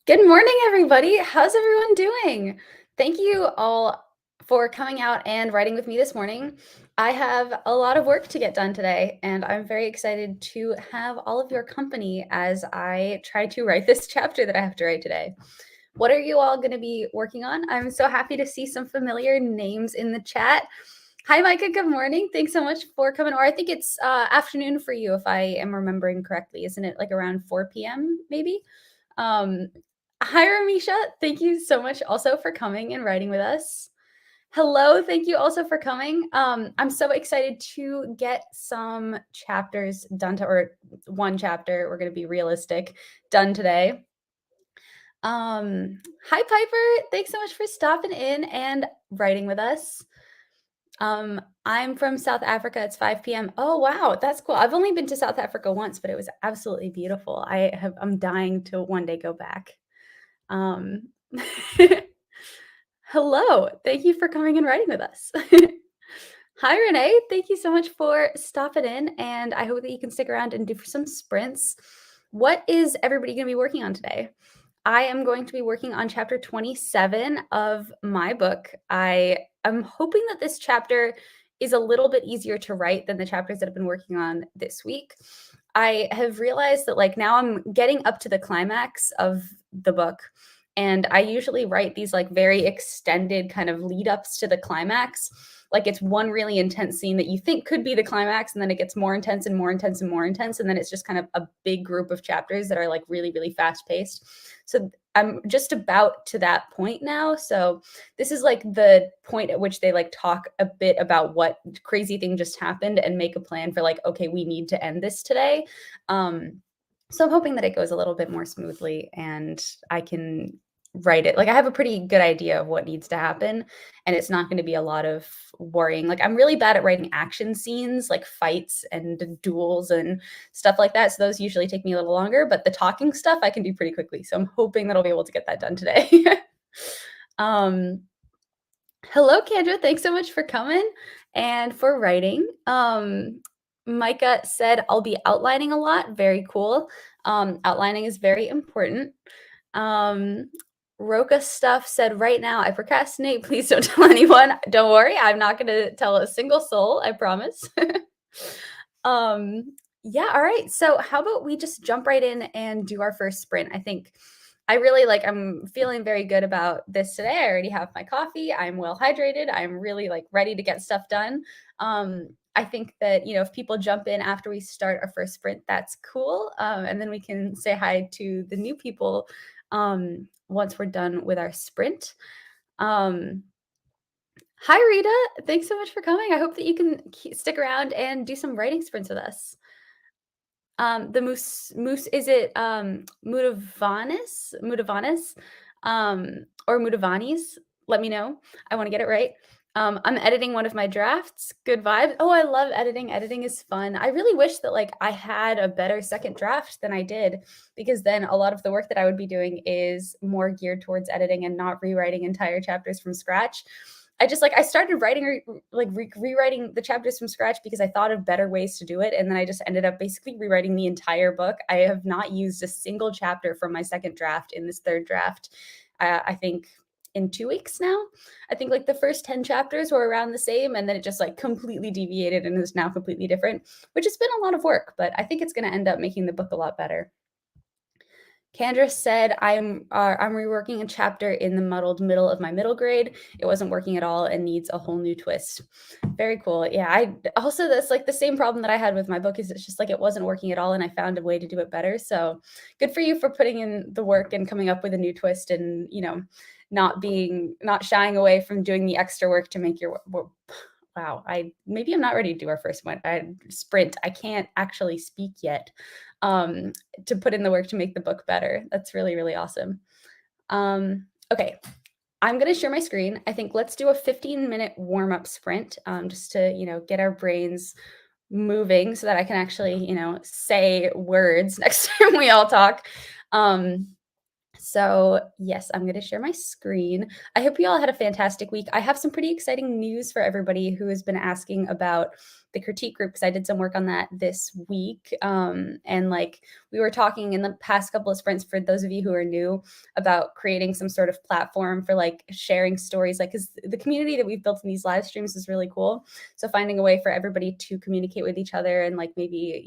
Good morning, everybody. How's everyone doing? Thank you all for coming out and writing with me this morning. I have a lot of work to get done today, and I'm very excited to have all of your company as I try to write this chapter that I have to write today. What are you all going to be working on? I'm so happy to see some familiar names in the chat. Hi, Micah. Good morning. Thanks so much for coming. Or I think it's afternoon for you, if I am remembering correctly. Isn't it like around 4 p.m. maybe? Um, Hi, Ramisha. Thank you so much also for coming and writing with us. Hello. Thank you also for coming. I'm so excited to get some chapters done or one chapter. We're going to be realistic done today. Hi, Piper. Thanks so much for stopping in and writing with us. I'm from South Africa. It's 5 p.m. Oh, wow. That's cool. I've only been to South Africa once, but it was absolutely beautiful. I'm dying to one day go back. Um, Hello. Thank you for coming and writing with us. Hi, Renee. Thank you so much for stopping in, and I hope that you can stick around and do some sprints. What is everybody going to be working on today? I am going to be working on chapter 27 of my book. I am hoping that this chapter is a little bit easier to write than the chapters that I've been working on this week. I have realized that now I'm getting up to the climax of the book, and I usually write these very extended kind of lead ups to the climax. Like it's one really intense scene that you think could be the climax, and then it gets more intense and more intense and more intense, and then it's just kind of a big group of chapters that are really, really fast paced. So I'm just about to that point now. So this is the point at which they talk a bit about what crazy thing just happened and make a plan for okay, we need to end this today. So I'm hoping that it goes a little bit more smoothly and I can write it. I have a pretty good idea of what needs to happen, and it's not going to be a lot of worrying. I'm really bad at writing action scenes, like fights and duels and stuff like that. So those usually take me a little longer, but the talking stuff I can do pretty quickly. So I'm hoping that I'll be able to get that done today. Hello, Kendra. Thanks so much for coming and for writing. Micah said, I'll be outlining a lot. Very cool. Outlining is very important. Roka Stuff said, right now I procrastinate. Please don't tell anyone. Don't worry. I'm not going to tell a single soul. I promise. Yeah. All right. So how about we just jump right in and do our first sprint? I think I really I'm feeling very good about this today. I already have my coffee. I'm well hydrated. I'm really ready to get stuff done. I think that, if people jump in after we start our first sprint, that's cool. And then we can say hi to the new people once we're done with our sprint. Hi, Rita. Thanks so much for coming. I hope that you can stick around and do some writing sprints with us. The moose is it Mudavanis, or Mudavanis? Let me know. I want to get it right. I'm editing one of my drafts. Good vibe. Oh, I love editing. Editing is fun. I really wish that I had a better second draft than I did, because then a lot of the work that I would be doing is more geared towards editing and not rewriting entire chapters from scratch. I just I started writing rewriting the chapters from scratch because I thought of better ways to do it, and then I just ended up basically rewriting the entire book. I have not used a single chapter from my second draft in this third draft. I think in 2 weeks now. I think the first 10 chapters were around the same, and then it just completely deviated and is now completely different, which has been a lot of work, but I think it's going to end up making the book a lot better. Kendra said, I'm reworking a chapter in the muddled middle of my middle grade. It wasn't working at all and needs a whole new twist. Very cool. Yeah, I also, that's the same problem that I had with my book, is it's just it wasn't working at all, and I found a way to do it better. So good for you for putting in the work and coming up with a new twist, and not shying away from doing the extra work to make your wow, maybe I'm not ready to do our first one. Sprint. I can't actually speak yet. To put in the work to make the book better. That's really, really awesome. Okay, I'm going to share my screen. I think let's do a 15-minute warm-up sprint, just to, get our brains moving so that I can actually, say words next time we all talk. So yes, I'm going to share my screen. I hope you all had a fantastic week. I have some pretty exciting news for everybody who has been asking about the critique group because I did some work on that this week. And like we were talking in the past couple of sprints, for those of you who are new, about creating some sort of platform for like sharing stories, like because the community that we've built in these live streams is really cool. So finding a way for everybody to communicate with each other and like maybe,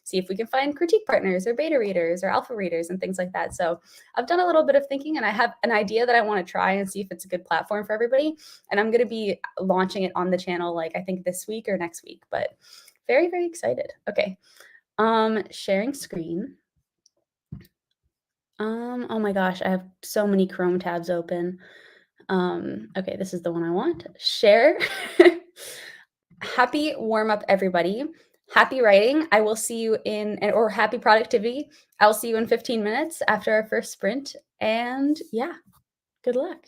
see if we can find critique partners or beta readers or alpha readers and things like that. So I've done a little bit of thinking and I have an idea that I want to try and see if it's a good platform for everybody. And I'm going to be launching it on the channel, like I think this week or next week, but very, very excited. Okay. Sharing screen. Oh my gosh, I have so many Chrome tabs open. Okay, this is the one I want. Share. Happy warm up, everybody. Happy writing. I will see you or happy productivity. I'll see you in 15 minutes after our first sprint. And yeah, good luck.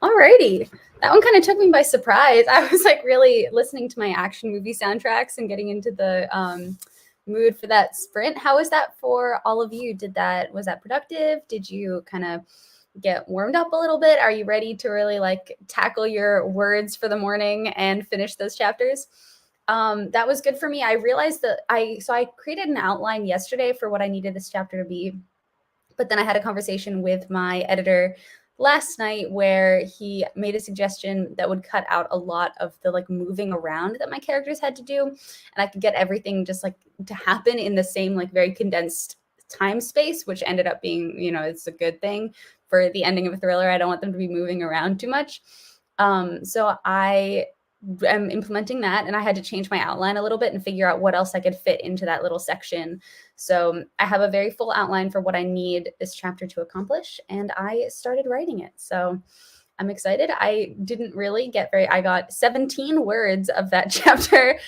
Alrighty. That one kind of took me by surprise. I was like really listening to my action movie soundtracks and getting into the mood for that sprint. How was that for all of you? Was that productive? Did you kind of get warmed up a little bit? Are you ready to really like tackle your words for the morning and finish those chapters? That was good for me. I realized that I created an outline yesterday for what I needed this chapter to be, but then I had a conversation with my editor last night where he made a suggestion that would cut out a lot of the like moving around that my characters had to do, and I could get everything just like to happen in the same like very condensed time space, which ended up being, it's a good thing for the ending of a thriller. I don't want them to be moving around too much. So I am implementing that, and I had to change my outline a little bit and figure out what else I could fit into that little section. So I have a very full outline for what I need this chapter to accomplish, and I started writing it. So I'm excited. I didn't really I got 17 words of that chapter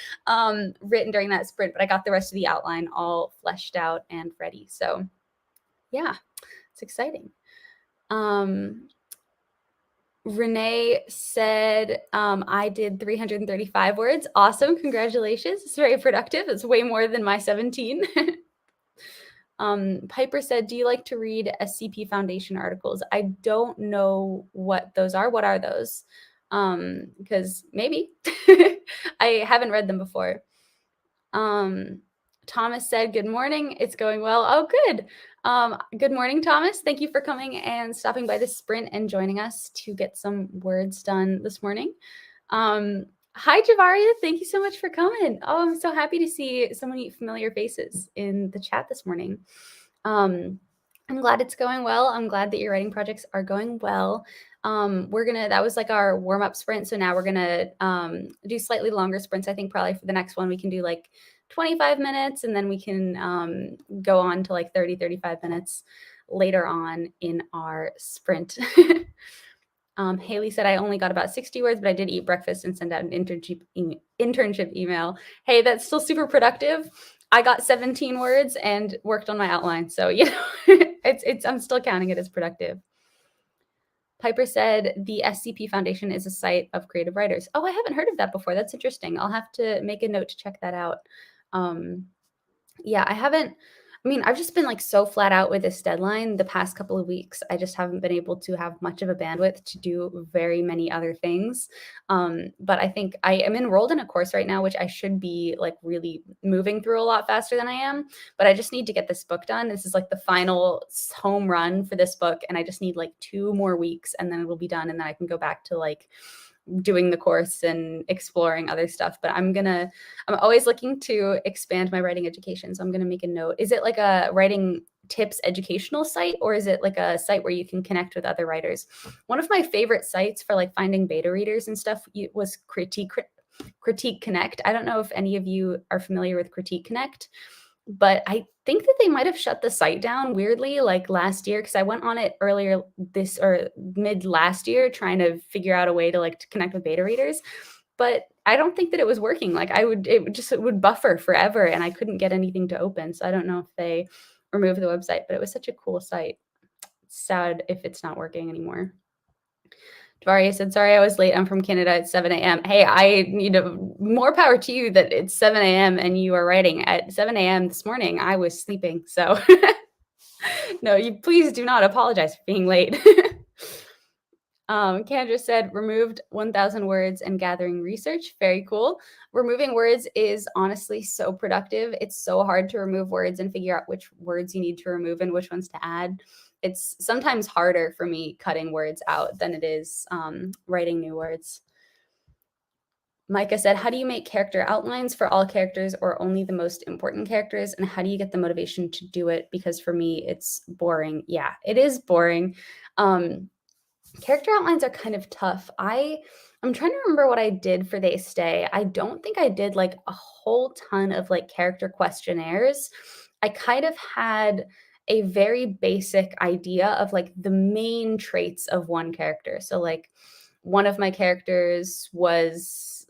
written during that sprint, but I got the rest of the outline all fleshed out and ready. So yeah, it's exciting. Renee said, I did 335 words. Awesome. Congratulations. It's very productive. It's way more than my 17. Piper said, do you like to read SCP Foundation articles? I don't know what those are. What are those? Because maybe. I haven't read them before. Thomas said, good morning. It's going well. Oh, good. Good morning, Thomas. Thank you for coming and stopping by the sprint and joining us to get some words done this morning. Hi, Javaria. Thank you so much for coming. Oh, I'm so happy to see so many familiar faces in the chat this morning. I'm glad it's going well. I'm glad that your writing projects are going well. That was like our warm-up sprint. So now we're gonna do slightly longer sprints. I think probably for the next one, we can do like 25 minutes, and then we can go on to like 30, 35 minutes later on in our sprint. Haley said, I only got about 60 words, but I did eat breakfast and send out an internship email. Hey, that's still super productive. I got 17 words and worked on my outline. So, I'm still counting it as productive. Piper said, the SCP Foundation is a site of creative writers. Oh, I haven't heard of that before. That's interesting. I'll have to make a note to check that out. Yeah, I've just been like so flat out with this deadline the past couple of weeks. I just haven't been able to have much of a bandwidth to do very many other things. But I think I am enrolled in a course right now, which I should be like really moving through a lot faster than I am. But I just need to get this book done. This is like the final home run for this book. And I just need like 2 more weeks and then it'll be done. And then I can go back to like doing the course and exploring other stuff. But I'm always looking to expand my writing education. So I'm going to make a note. Is it like a writing tips educational site, or is it like a site where you can connect with other writers? One of my favorite sites for like finding beta readers and stuff was Critique Connect. I don't know if any of you are familiar with Critique Connect, but I think that they might have shut the site down weirdly like last year, because I went on it earlier this or mid last year trying to figure out a way to connect with beta readers, but I don't think that it was working. It would buffer forever and I couldn't get anything to open. So I don't know if they removed the website, but it was such a cool site. It's sad if it's not working anymore. Dvaria said, sorry, I was late. I'm from Canada at 7 a.m. Hey, more power to you that it's 7 a.m. and you are writing. At 7 a.m. this morning, I was sleeping. So no, you please do not apologize for being late. Kendra said, removed 1,000 words and gathering research. Very cool. Removing words is honestly so productive. It's so hard to remove words and figure out which words you need to remove and which ones to add. It's sometimes harder for me cutting words out than it is writing new words. Micah said, how do you make character outlines for all characters or only the most important characters? And how do you get the motivation to do it? Because for me, it's boring. Yeah, it is boring. Character outlines are kind of tough. I'm trying to remember what I did for They Stay. I don't think I did like a whole ton of like character questionnaires. I kind of had a very basic idea of like the main traits of one character. So like one of my characters was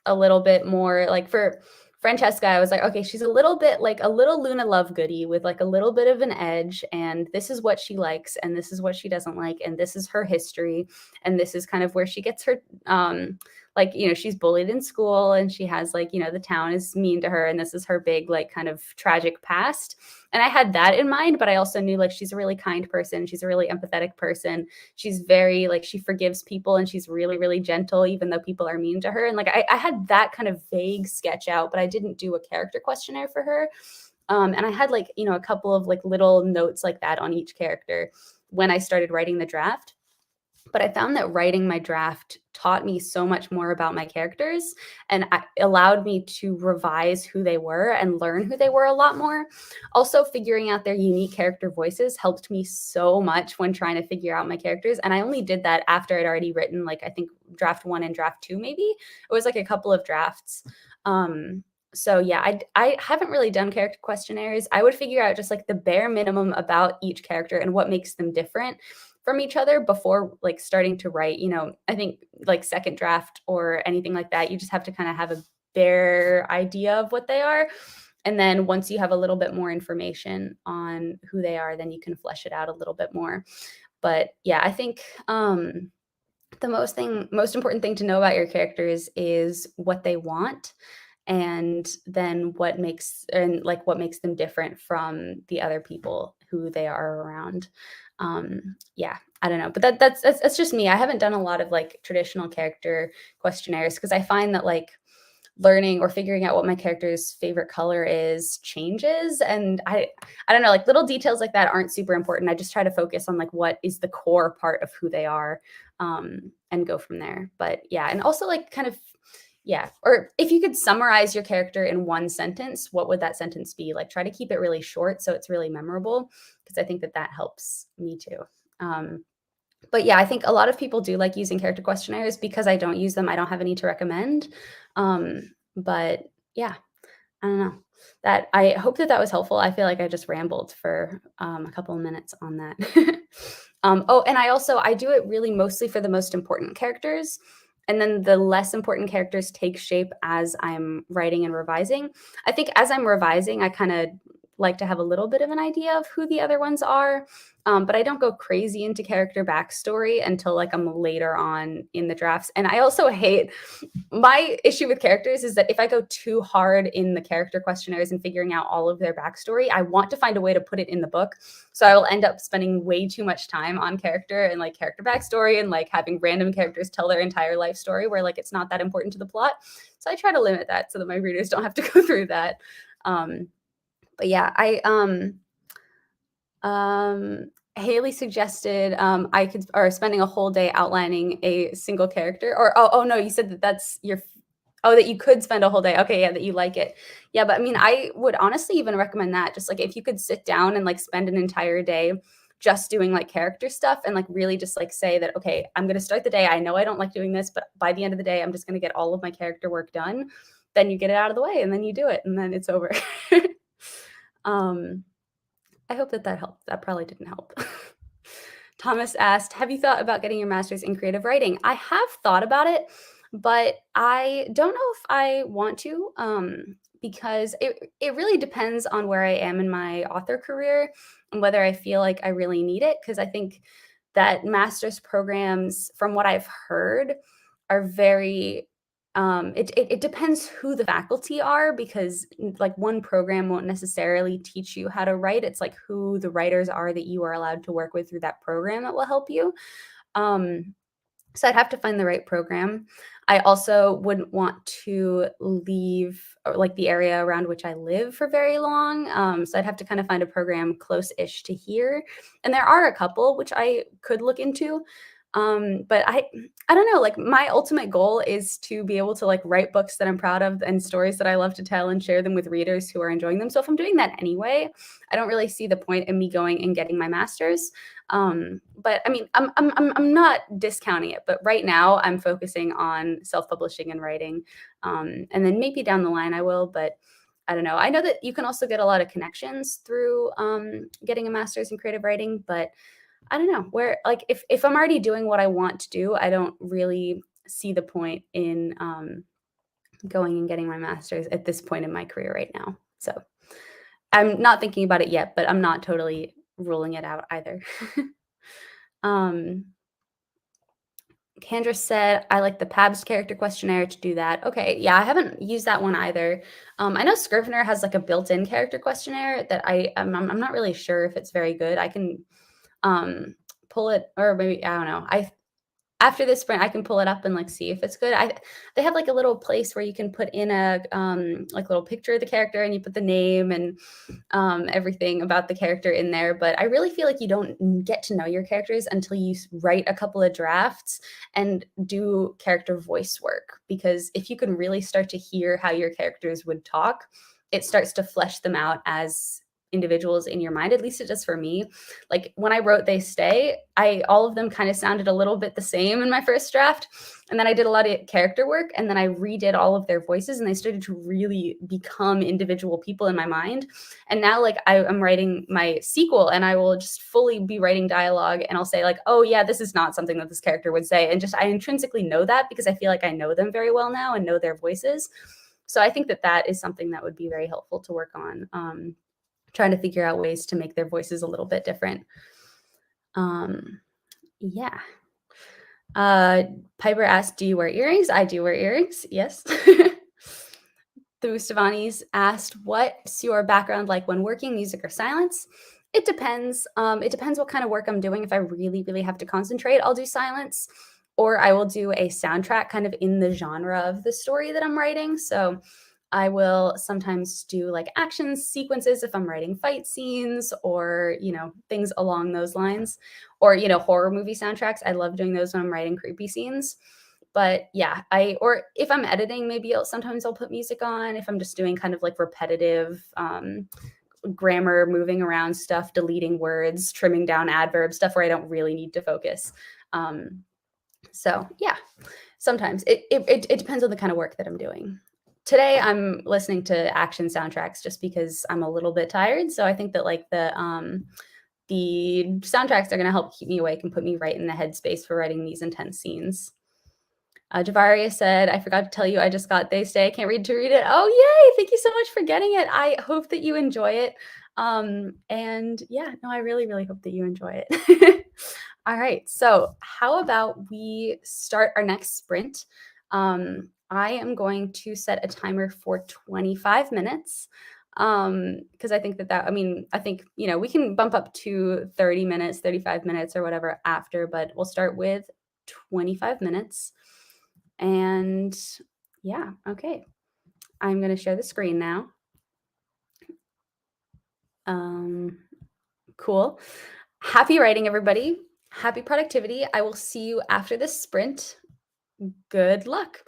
a little bit more like for Francesca, I was like, okay, she's a little bit like a little Luna Lovegoody with like a little bit of an edge, and this is what she likes, and this is what she doesn't like, and this is her history, and this is kind of where she gets her like, she's bullied in school, and she has like, the town is mean to her, and this is her big like kind of tragic past. And I had that in mind, but I also knew like she's a really kind person, she's a really empathetic person, she's very like, she forgives people, and she's really really gentle even though people are mean to her. And like I had that kind of vague sketch out, but I didn't do a character questionnaire for her. And I had like, a couple of like little notes like that on each character when I started writing the draft. But I found that writing my draft taught me so much more about my characters, and allowed me to revise who they were and learn who they were a lot more. Also, figuring out their unique character voices helped me so much when trying to figure out my characters. And I only did that after I'd already written, like, I think draft 1 and draft 2, maybe. It was like a couple of drafts. So yeah, I haven't really done character questionnaires. I would figure out just like the bare minimum about each character and what makes them different from each other before like starting to write. I think like second draft or anything like that, you just have to kind of have a bare idea of what they are. And then once you have a little bit more information on who they are, then you can flesh it out a little bit more. But yeah, I think the most important thing to know about your characters is what they want, and then what makes them different from the other people who they are around. Yeah, I don't know, but that's just me. I haven't done a lot of like traditional character questionnaires because I find that like learning or figuring out what my character's favorite color is changes, and I don't know, like little details like that aren't super important. I just try to focus on like what is the core part of who they are, and go from there. But yeah, and also like kind of, yeah, or if you could summarize your character in one sentence, what would that sentence be? Like try to keep it really short so it's really memorable, because I think that helps me too. But yeah, I think a lot of people do like using character questionnaires. Because I don't use them, I don't have any to recommend. But yeah, I don't know. That I hope that was helpful. I feel like I just rambled for a couple of minutes on that. Oh, and I do it really mostly for the most important characters. And then the less important characters take shape as I'm writing and revising. I think as I'm revising, I kind of like to have a little bit of an idea of who the other ones are. But I don't go crazy into character backstory until like I'm later on in the drafts. And I also hate, my issue with characters is that if I go too hard in the character questionnaires and figuring out all of their backstory, I want to find a way to put it in the book. So I will end up spending way too much time on character and like character backstory and like having random characters tell their entire life story where like it's not that important to the plot. So I try to limit that so that my readers don't have to go through that. But yeah, Haley suggested I could, or spending a whole day outlining a single character, or oh no, you said that's your, oh, that you could spend a whole day. Okay, yeah, that you like it. Yeah, but I mean, I would honestly even recommend that. Just like if you could sit down and like spend an entire day just doing like character stuff, and like really just like say that, okay, I'm gonna start the day. I know I don't like doing this, but by the end of the day, I'm just gonna get all of my character work done. Then you get it out of the way, and then you do it, and then it's over. I hope that helped. That probably didn't help. Thomas asked, have you thought about getting your master's in creative writing? I have thought about it, but I don't know if I want to, because it really depends on where I am in my author career and whether I feel like I really need it. Because I think that master's programs, from what I've heard, are very it depends who the faculty are, because like one program won't necessarily teach you how to write. It's like who the writers are that you are allowed to work with through that program that will help you. So I'd have to find the right program. I also wouldn't want to leave like the area around which I live for very long. So I'd have to kind of find a program close-ish to here. And there are a couple which I could look into. But I don't know, like my ultimate goal is to be able to like write books that I'm proud of and stories that I love to tell and share them with readers who are enjoying them. So if I'm doing that anyway, I don't really see the point in me going and getting my master's. But I mean, I'm not discounting it, but right now I'm focusing on self-publishing and writing. And then maybe down the line I will, but I don't know. I know that you can also get a lot of connections through getting a master's in creative writing, but I don't know where, like, if I'm already doing what I want to do, I don't really see the point in going and getting my master's at this point in my career right now. So I'm not thinking about it yet, but I'm not totally ruling it out either. um, Kendra said, I like the PABS character questionnaire to do that. Okay, yeah, I haven't used that one either. I know Scrivener has like a built-in character questionnaire that I'm not really sure if it's very good. I can pull it, or maybe I don't know. I After this sprint, I can pull it up and like see if it's good. They have like a little place where you can put in a like little picture of the character and you put the name and everything about the character in there. But I really feel like you don't get to know your characters until you write a couple of drafts and do character voice work. Because if you can really start to hear how your characters would talk, it starts to flesh them out as individuals in your mind. At least it does for me. Like when I wrote They Stay, all of them kind of sounded a little bit the same in my first draft. And then I did a lot of character work and then I redid all of their voices and they started to really become individual people in my mind. And now like I'm writing my sequel and I will just fully be writing dialogue and I'll say like, oh yeah, this is not something that this character would say. And just I intrinsically know that because I feel like I know them very well now and know their voices. So I think that that is something that would be very helpful to work on. Trying to figure out ways to make their voices a little bit different. Yeah. Piper asked, do you wear earrings? I do wear earrings. Yes. The Mustavani's asked, what's your background like when working, music or silence? It depends. It depends what kind of work I'm doing. If I really, really have to concentrate, I'll do silence, or I will do a soundtrack kind of in the genre of the story that I'm writing. So I will sometimes do like action sequences if I'm writing fight scenes or, things along those lines, or, horror movie soundtracks. I love doing those when I'm writing creepy scenes. But yeah, or if I'm editing, maybe sometimes I'll put music on if I'm just doing kind of like repetitive grammar, moving around stuff, deleting words, trimming down adverbs, stuff where I don't really need to focus. So yeah, sometimes it depends on the kind of work that I'm doing. Today I'm listening to action soundtracks just because I'm a little bit tired. So I think that like the soundtracks are going to help keep me awake and put me right in the headspace for writing these intense scenes. Javaria said, I forgot to tell you, I just got They Stay. I can't read to read it. Oh, yay. Thank you so much for getting it. I hope that you enjoy it. And yeah, no, I really, really hope that you enjoy it. All right. So how about we start our next sprint? I am going to set a timer for 25 minutes because I think I think, we can bump up to 30 minutes, 35 minutes or whatever after, but we'll start with 25 minutes. And yeah, okay. I'm going to share the screen now. Cool. Happy writing, everybody. Happy productivity. I will see you after this sprint. Good luck.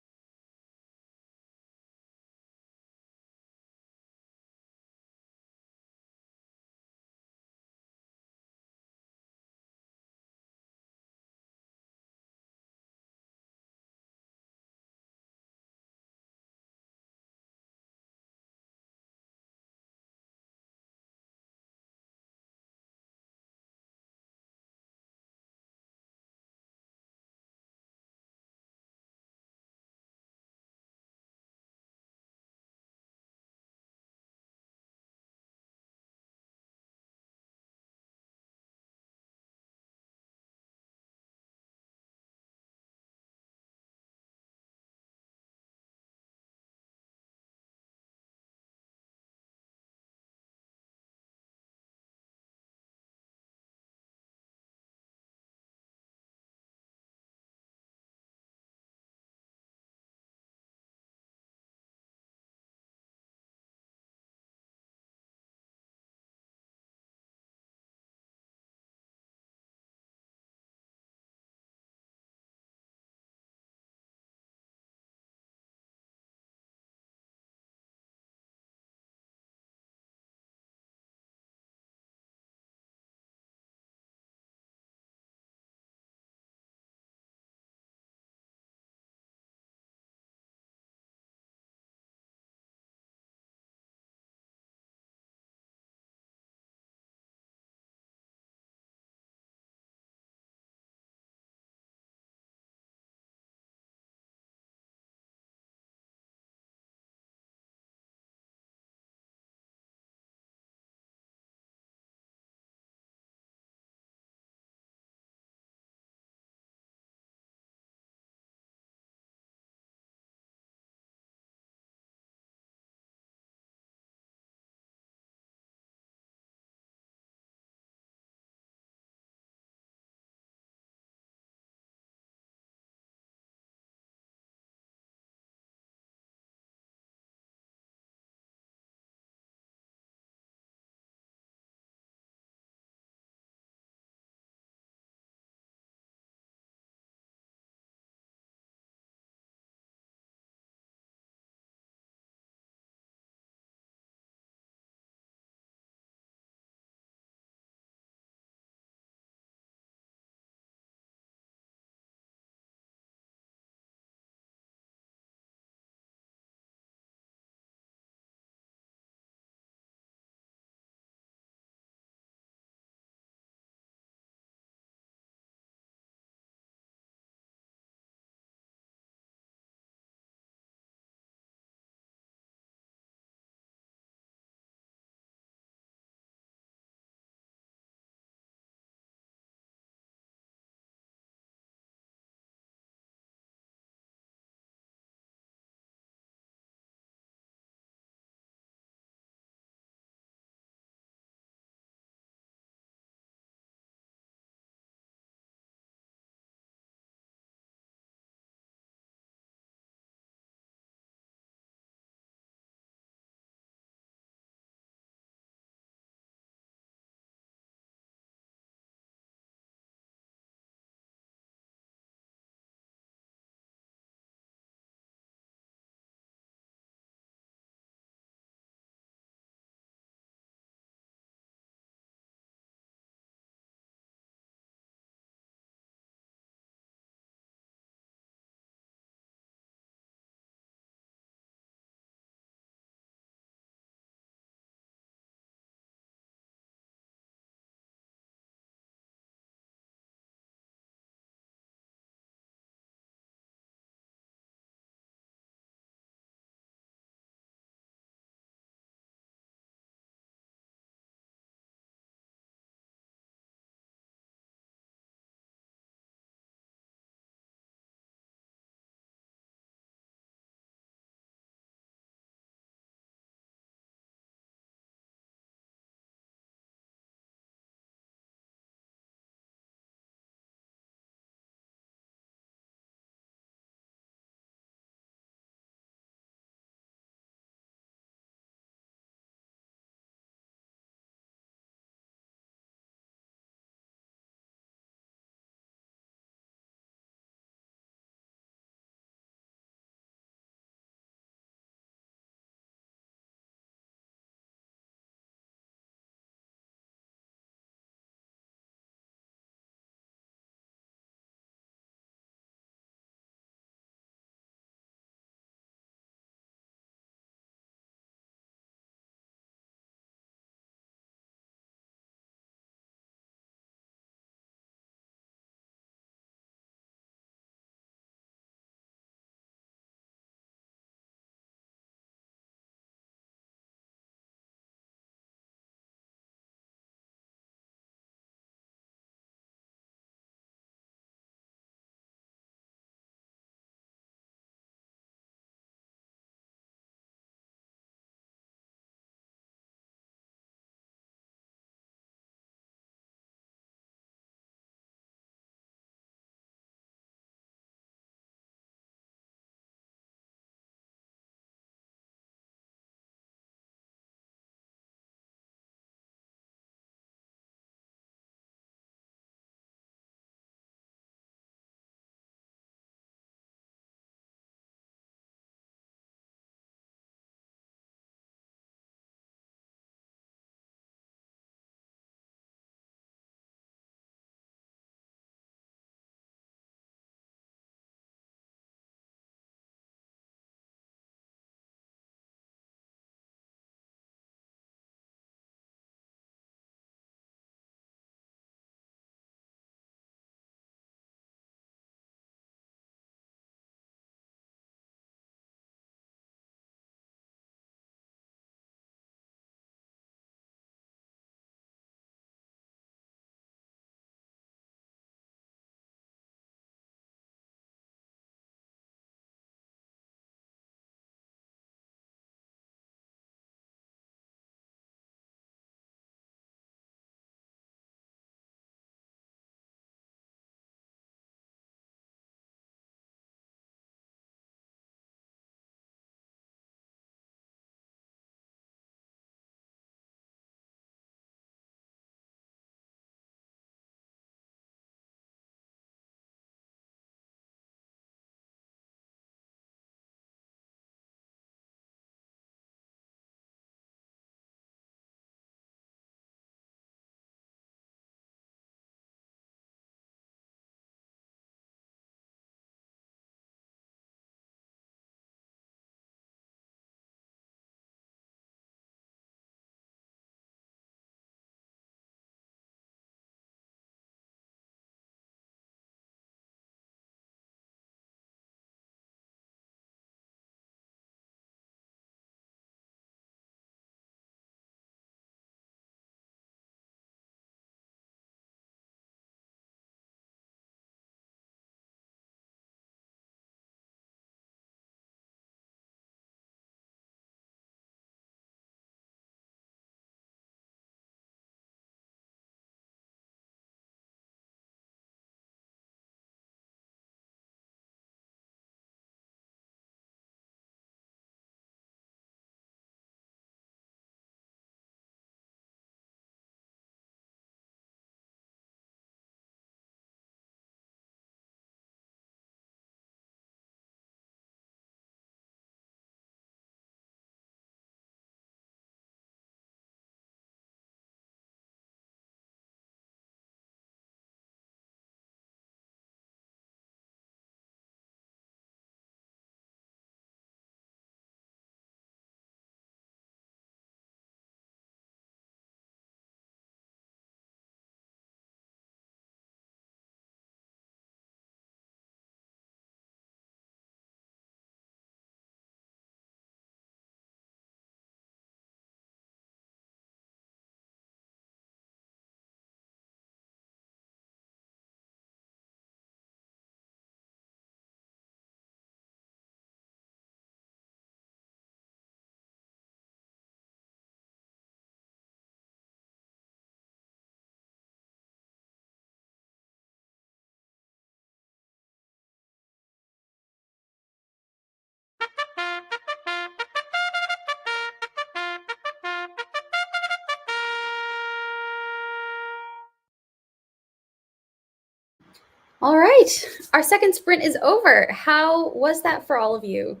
All right, our second sprint is over. How was that for all of you?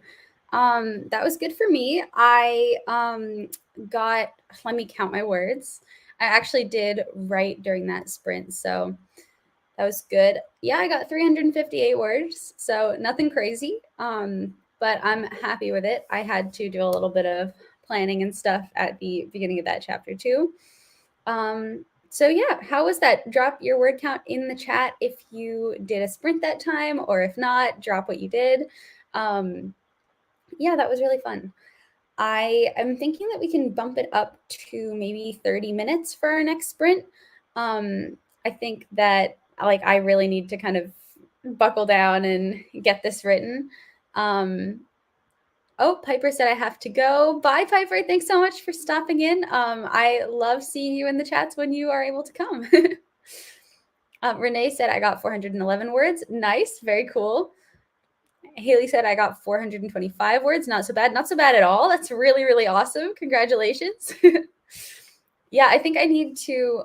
That was good for me. I got, let me count my words. I actually did write during that sprint, so that was good. Yeah, I got 358 words, so nothing crazy. But I'm happy with it. I had to do a little bit of planning and stuff at the beginning of that chapter too. So yeah, how was that? Drop your word count in the chat if you did a sprint that time, or if not, drop what you did. Yeah, that was really fun. I am thinking that we can bump it up to maybe 30 minutes for our next sprint. I think that like I really need to kind of buckle down and get this written. Oh, Piper said I have to go. Bye, Piper. Thanks so much for stopping in. I love seeing you in the chats when you are able to come. Renee said I got 411 words. Nice, very cool. Haley said I got 425 words. Not so bad. Not so bad at all. That's really, really awesome. Congratulations. Yeah, I think I need to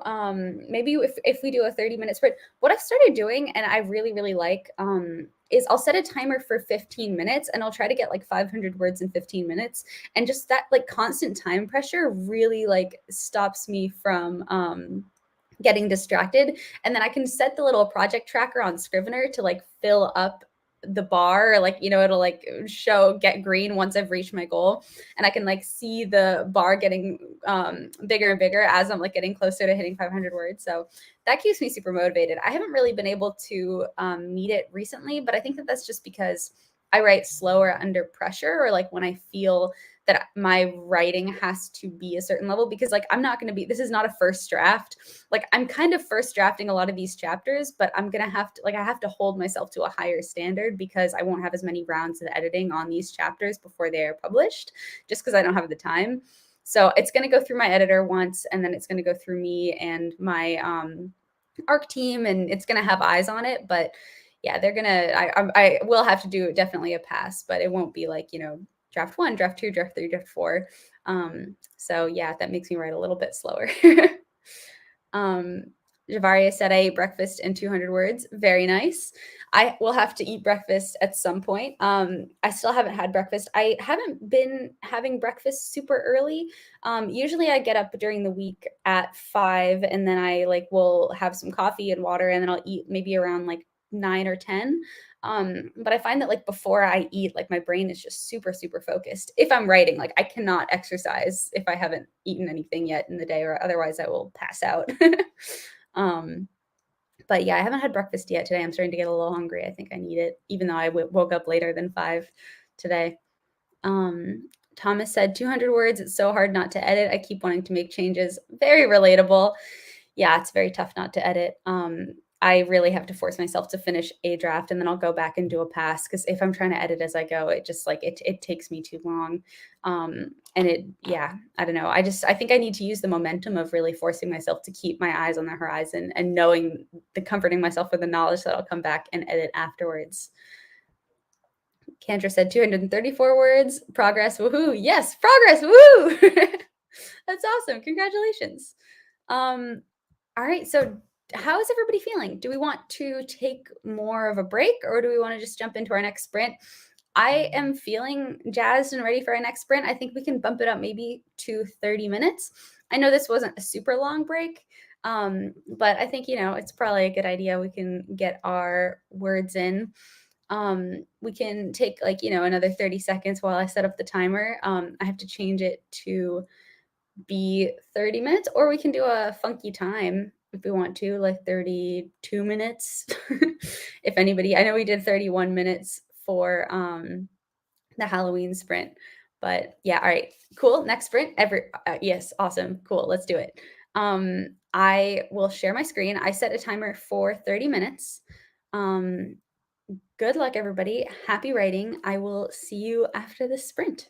maybe if we do a 30-minute sprint, what I've started doing and I really, really like is I'll set a timer for 15 minutes and I'll try to get like 500 words in 15 minutes. And just that like constant time pressure really like stops me from getting distracted. And then I can set the little project tracker on Scrivener to like fill up the bar, or like, you know, it'll like show get green once I've reached my goal. And I can like see the bar getting bigger and bigger as I'm like getting closer to hitting 500 words. So that keeps me super motivated. I haven't really been able to meet it recently, but I think that that's just because I write slower under pressure, or like when I feel that my writing has to be a certain level, because like I'm not going to be, this is not a first draft. Like I'm kind of first drafting a lot of these chapters, but I'm going to have to, like, I have to hold myself to a higher standard because I won't have as many rounds of editing on these chapters before they are published, just because I don't have the time. So it's going to go through my editor once, and then it's going to go through me and my ARC team, and it's going to have eyes on it. But yeah, they're going to, I will have to do definitely a pass, but it won't be like, you know, draft 1, draft 2, draft 3, draft 4. So yeah, that makes me write a little bit slower. Javaria said I ate breakfast in 200 words. Very nice. I will have to eat breakfast at some point. I still haven't had breakfast. I haven't been having breakfast super early. Usually I get up during the week at 5, and then I like will have some coffee and water, and then I'll eat maybe around like 9 or 10. But I find that like before I eat, like my brain is just super, super focused. If I'm writing, like I cannot exercise if I haven't eaten anything yet in the day, or otherwise I will pass out. But yeah, I haven't had breakfast yet today. I'm starting to get a little hungry. I think I need it, even though I woke up later than 5 today. Thomas said 200 words. It's so hard not to edit. I keep wanting to make changes. Very relatable. Yeah, it's very tough not to edit. I really have to force myself to finish a draft, and then I'll go back and do a pass, because if I'm trying to edit as I go, it just like it takes me too long. And it, yeah, I don't know. I think I need to use the momentum of really forcing myself to keep my eyes on the horizon, and knowing, the comforting myself with the knowledge that I'll come back and edit afterwards. Kendra said 234 words. Progress. Woohoo. Yes, progress. Woohoo. That's awesome. Congratulations. All right. So how is everybody feeling? Do we want to take more of a break, or do we want to just jump into our next sprint? I am feeling jazzed and ready for our next sprint. I think we can bump it up maybe to 30 minutes. I know this wasn't a super long break, but I think, you know, it's probably a good idea. We can get our words in. We can take like, you know, another 30 seconds while I set up the timer. I have to change it to be 30 minutes, or we can do a funky time if we want to, like 32 minutes. If anybody, I know we did 31 minutes for the Halloween sprint, but yeah, all right, cool. Next sprint, yes, awesome, cool, let's do it. I will share my screen. I set a timer for 30 minutes. Good luck, everybody. Happy writing. I will see you after the sprint.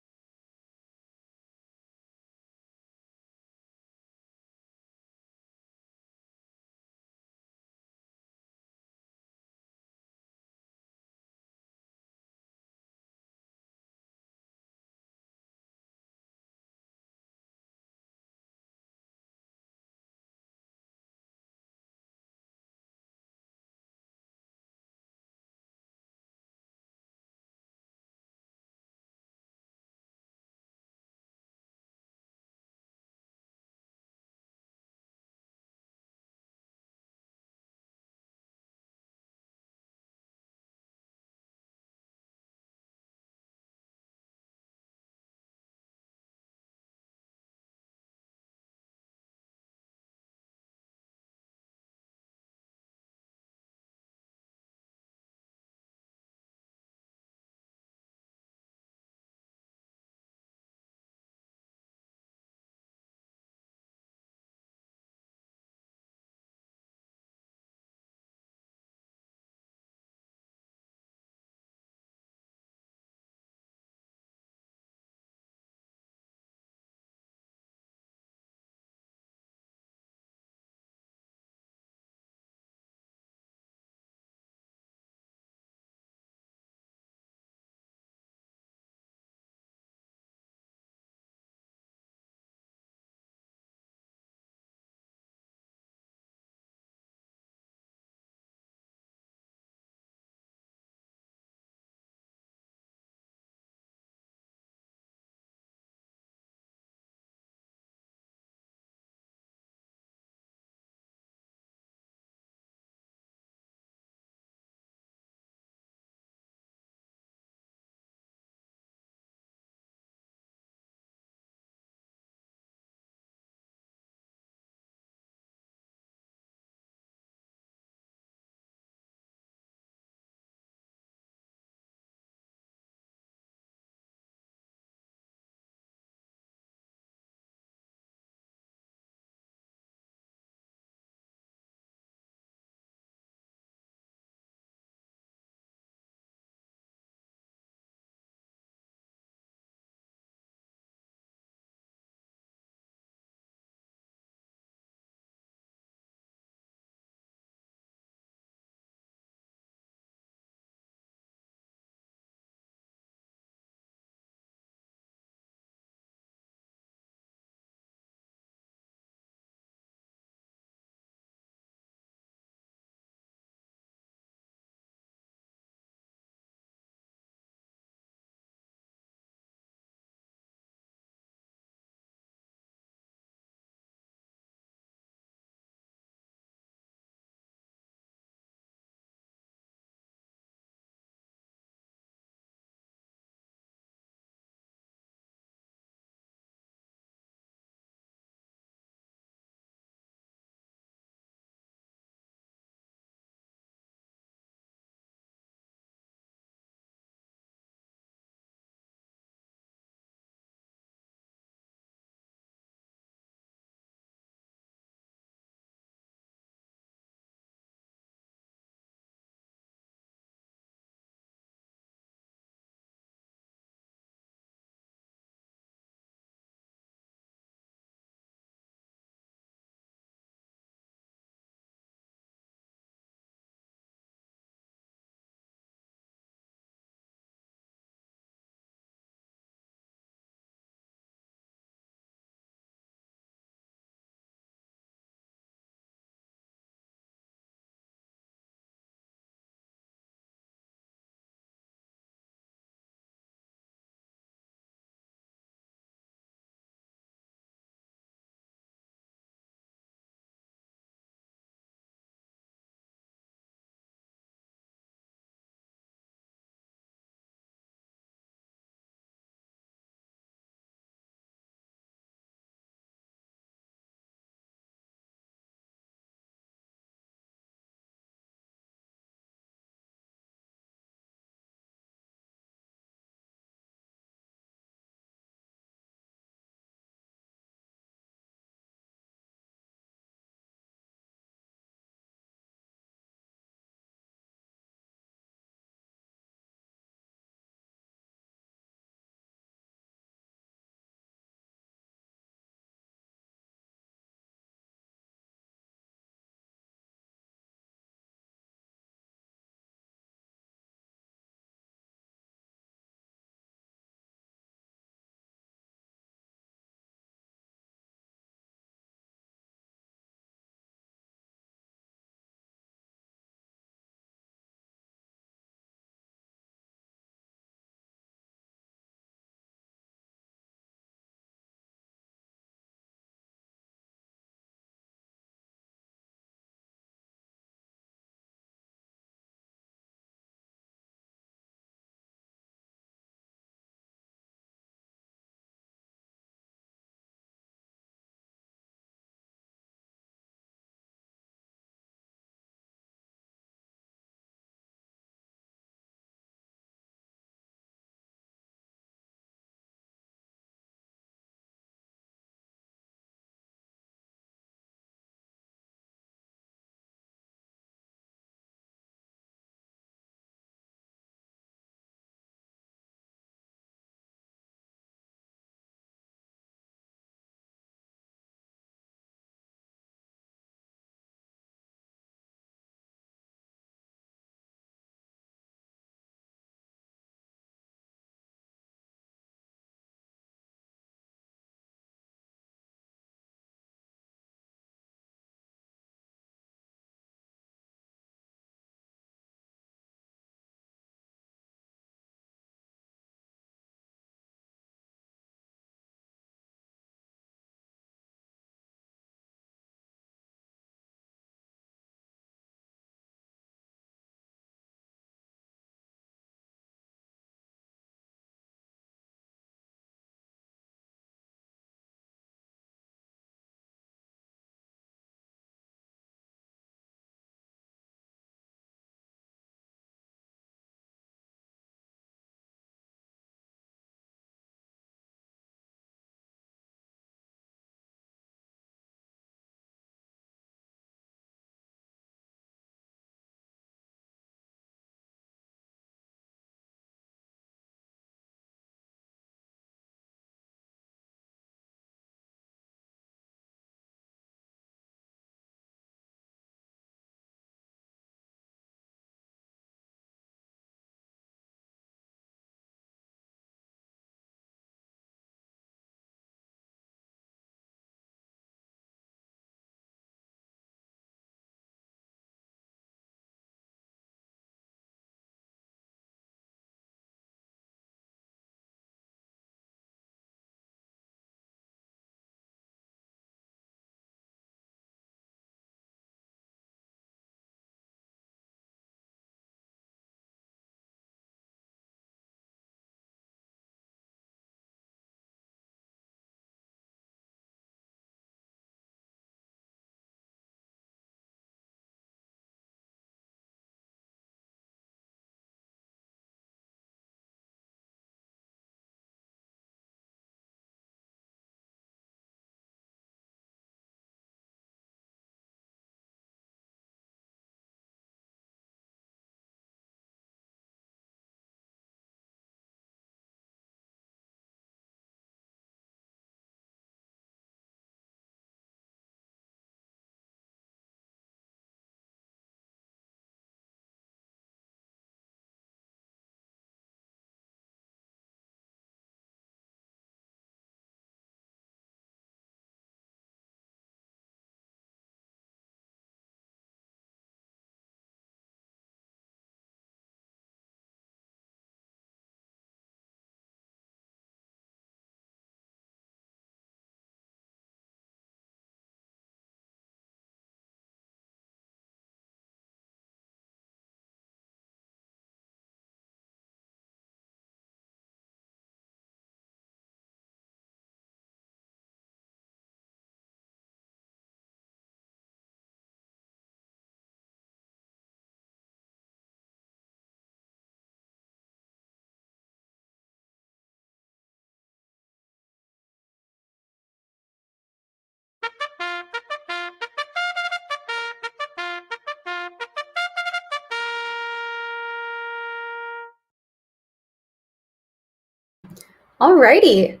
Alrighty.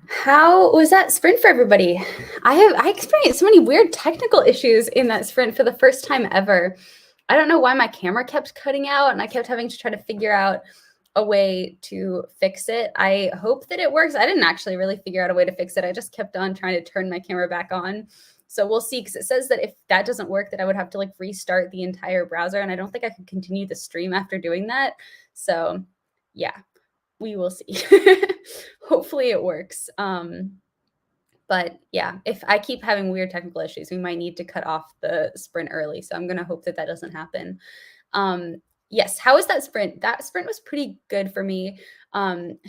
How was that sprint for everybody? I experienced so many weird technical issues in that sprint for the first time ever. I don't know why my camera kept cutting out and I kept having to try to figure out a way to fix it. I hope that it works. I didn't actually really figure out a way to fix it. I just kept on trying to turn my camera back on. So we'll see, because it says that if that doesn't work, that I would have to like restart the entire browser, and I don't think I could continue the stream after doing that. So yeah, we will see. Hopefully it works. But yeah, if I keep having weird technical issues, we might need to cut off the sprint early. So I'm going to hope that that doesn't happen. Yes, how was that sprint? That sprint was pretty good for me.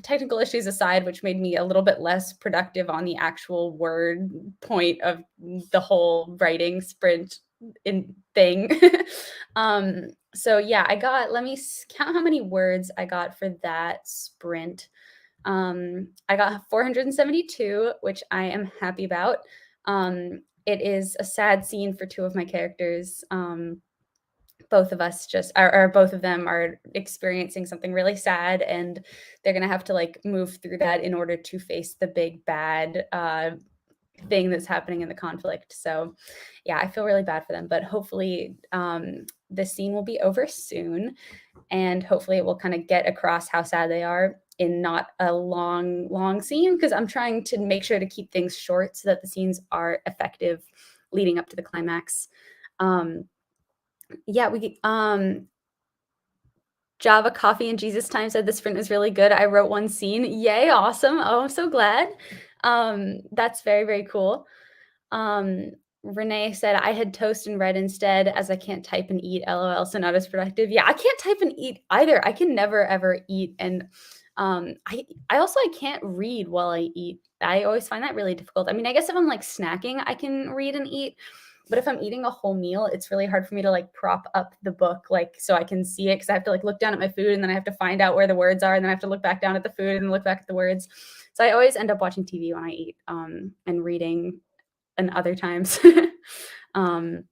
Technical issues aside, which made me a little bit less productive on the actual word point of the whole writing sprint in thing. So yeah, let me count how many words I got for that sprint. I got 472, which I am happy about. It is a sad scene for two of my characters. Both of us or both of them are experiencing something really sad, and they're gonna have to like move through that in order to face the big bad thing that's happening in the conflict. So yeah, I feel really bad for them, but hopefully this scene will be over soon, and hopefully it will kind of get across how sad they are in not a long scene, because I'm trying to make sure to keep things short so that the scenes are effective leading up to the climax. Yeah, we Java Coffee and Jesus Time said the sprint was really good. I wrote one scene. Yay, awesome. Oh, I'm so glad. That's very, very cool. Um, Renee said, I had toast and bread instead, as I can't type and eat. LOL, so not as productive. Yeah, I can't type and eat either. I can never ever eat. And I can't read while I eat. I always find that really difficult. I mean, I guess if I'm like snacking, I can read and eat. But if I'm eating a whole meal, it's really hard for me to like prop up the book, like so I can see it, because I have to like look down at my food and then I have to find out where the words are, and then I have to look back down at the food and look back at the words. So I always end up watching TV when I eat, and reading and other times. um,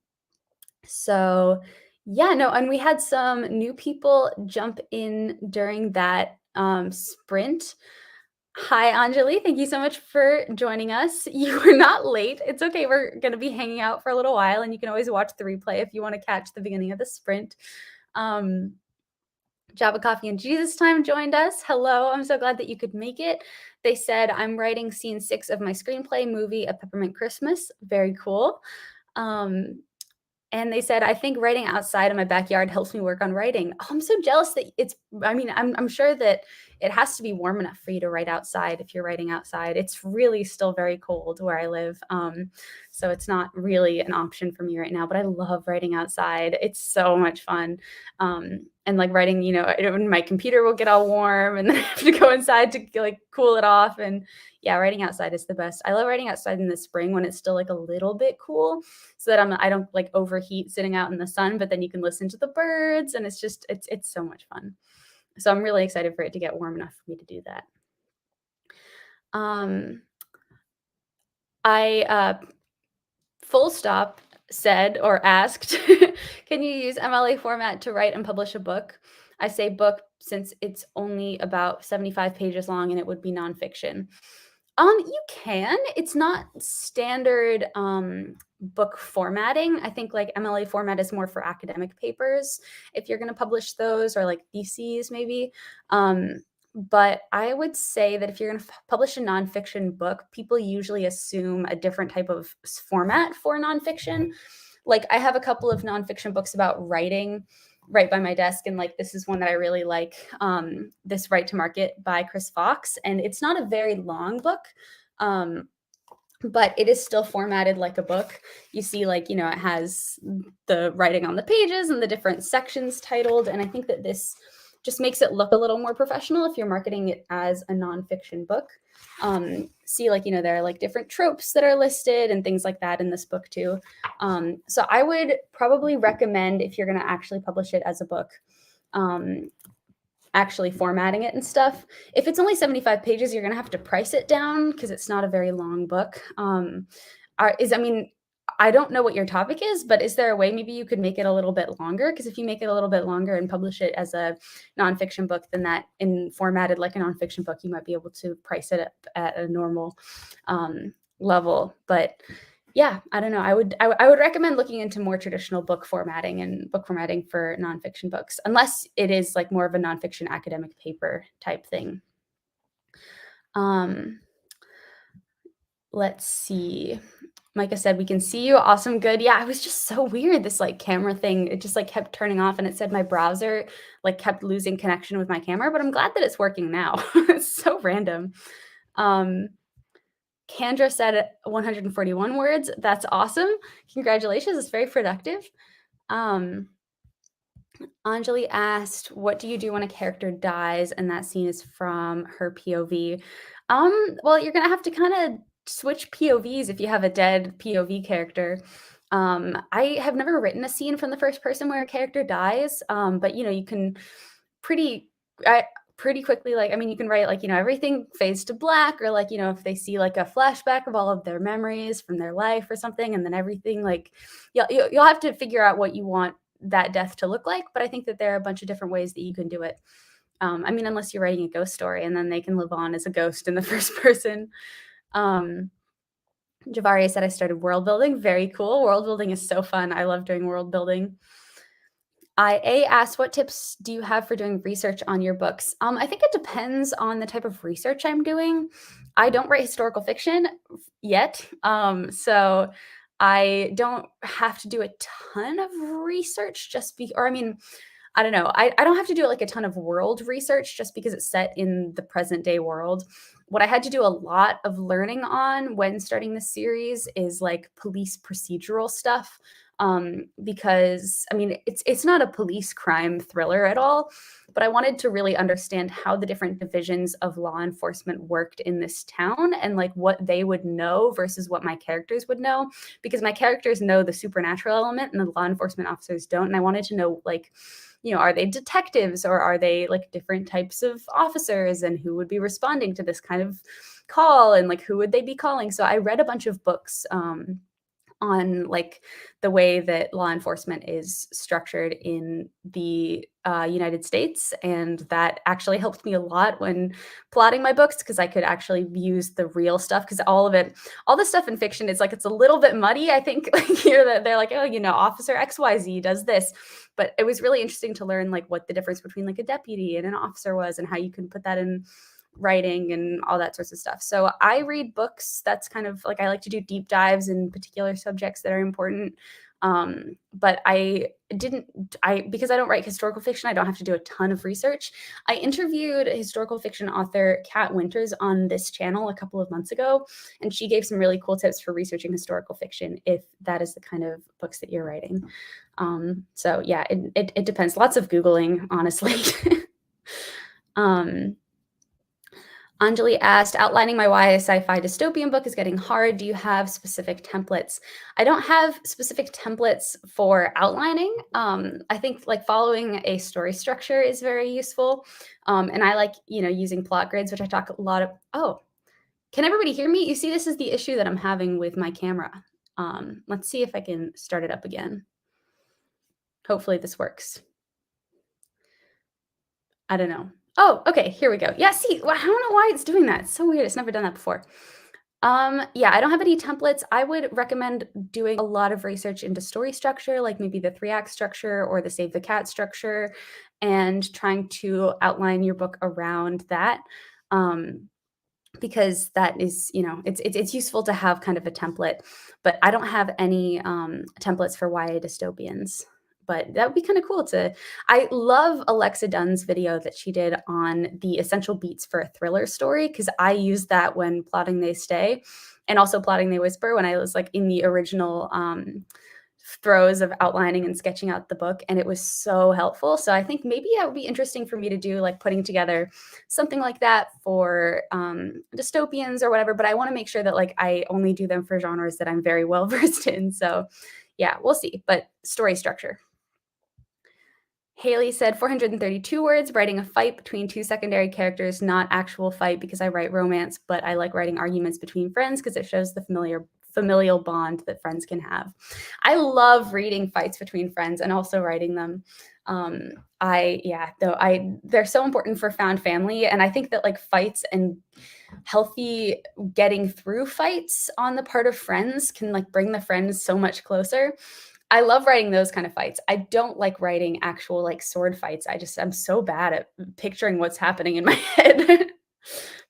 so yeah, no, and we had some new people jump in during that sprint. Hi, Anjali. Thank you so much for joining us. You were not late. It's okay. We're going to be hanging out for a little while, and you can always watch the replay if you want to catch the beginning of the sprint. Java Coffee and Jesus Time joined us. Hello. I'm so glad that you could make it. They said, I'm writing scene 6 of my screenplay movie, A Peppermint Christmas. Very cool. And they said, I think writing outside in my backyard helps me work on writing. Oh, I'm so jealous that I'm sure that it has to be warm enough for you to write outside if you're writing outside. It's really still very cold where I live. So it's not really an option for me right now, but I love writing outside. It's so much fun. And like writing, my computer will get all warm and then I have to go inside to like cool it off. And yeah, writing outside is the best. I love writing outside in the spring when it's still like a little bit cool, so that I don't like overheat sitting out in the sun, but then you can listen to the birds, and it's so much fun. So I'm really excited for it to get warm enough for me to do that. I full stop said or asked, can you use MLA format to write and publish a book? I say book since it's only about 75 pages long and it would be nonfiction. You can. It's not standard book formatting. I think like MLA format is more for academic papers if you're going to publish those, or like theses maybe. But I would say that if you're going to publish a nonfiction book, people usually assume a different type of format for nonfiction. Like I have a couple of nonfiction books about writing right by my desk, and like this is one that I really like, this Right to Market by Chris Fox, and it's not a very long book, but it is still formatted like a book. You see, like, it has the writing on the pages and the different sections titled, and I think that this just makes it look a little more professional if you're marketing it as a nonfiction book. See, like, there are like different tropes that are listed and things like that in this book too. So I would probably recommend, if you're going to actually publish it as a book, actually formatting it and stuff. If it's only 75 pages, you're going to have to price it down because it's not a very long book. I don't know what your topic is, but is there a way maybe you could make it a little bit longer? Because if you make it a little bit longer and publish it as a nonfiction book, then that in formatted like a nonfiction book, you might be able to price it up at a normal level. But yeah, I don't know. I would recommend looking into more traditional book formatting and book formatting for nonfiction books, unless it is like more of a nonfiction academic paper type thing. Let's see. Micah said, "We can see you. Awesome. Good." Yeah, it was just so weird. This like camera thing, it just like kept turning off and it said my browser like kept losing connection with my camera, but I'm glad that it's working now. It's so random. Um, Kendra said 141 words. That's awesome. Congratulations. It's very productive. Um, Anjali asked, "What do you do when a character dies?" And that scene is from Her POV. Well, you're gonna have to kind of switch POVs if you have a dead POV character. I have never written a scene from the first person where a character dies, but you can pretty, I, pretty quickly, like, I mean, you can write like everything fades to black, or like if they see like a flashback of all of their memories from their life or something, and then everything like you'll have to figure out what you want that death to look like. But I think that there are a bunch of different ways that you can do it. I mean, unless you're writing a ghost story and then they can live on as a ghost in the first person. Javaria said, "I started world building." Very cool. World building is so fun. I love doing world building. IA asked, "What tips do you have for doing research on your books?" I think it depends on the type of research I'm doing. I don't write historical fiction yet, so I don't have to do a ton of research or I mean, I don't know. I don't have to do like a ton of world research just because it's set in the present day world. What I had to do a lot of learning on when starting the series is like police procedural stuff. Because I mean, it's not a police crime thriller at all, but I wanted to really understand how the different divisions of law enforcement worked in this town and like what they would know versus what my characters would know, because my characters know the supernatural element and the law enforcement officers don't. And I wanted to know, like, are they detectives or are they like different types of officers, and who would be responding to this kind of call, and like who would they be calling? So I read a bunch of books on like the way that law enforcement is structured in the United States, and that actually helped me a lot when plotting my books, because I could actually use the real stuff. Because all the stuff in fiction is like it's a little bit muddy. I think like here that they're like, oh, Officer XYZ does this, but it was really interesting to learn like what the difference between like a deputy and an officer was, and how you can put that in writing and all that sorts of stuff. So I read books. That's kind of like, I like to do deep dives in particular subjects that are important. But because I don't write historical fiction, I don't have to do a ton of research. I interviewed historical fiction author Kat Winters on this channel a couple of months ago, and she gave some really cool tips for researching historical fiction if that is the kind of books that you're writing. So yeah, it depends. Lots of Googling, honestly. Anjali asked, "Outlining my YA sci-fi dystopian book is getting hard. Do you have specific templates?" I don't have specific templates for outlining. I think like following a story structure is very useful. And I like, using plot grids, which I talk a lot of. Oh, can everybody hear me? You see, this is the issue that I'm having with my camera. Let's see if I can start it up again. Hopefully this works. I don't know. Oh, okay, here we go. Yeah, see, I don't know why it's doing that. It's so weird. It's never done that before. Yeah, I don't have any templates. I would recommend doing a lot of research into story structure, like maybe the 3-act structure or the Save the Cat structure, and trying to outline your book around that. Because that is, it's useful to have kind of a template, but I don't have any templates for YA dystopians. But that would be kind of cool I love Alexa Dunn's video that she did on the essential beats for a thriller story, because I used that when plotting They Stay, and also plotting They Whisper when I was like in the original throes of outlining and sketching out the book, and it was so helpful. So I think maybe that would be interesting for me to do, like putting together something like that for dystopians or whatever, but I want to make sure that like I only do them for genres that I'm very well versed in. So yeah, we'll see. But story structure. Haley said 432 words, writing a fight between 2 secondary characters, not actual fight because I write romance, but I like writing arguments between friends because it shows the familial bond that friends can have. I love reading fights between friends and also writing them. They're so important for found family, and I think that like fights and healthy getting through fights on the part of friends can like bring the friends so much closer. I love writing those kind of fights. I don't like writing actual like sword fights. I'm so bad at picturing what's happening in my head.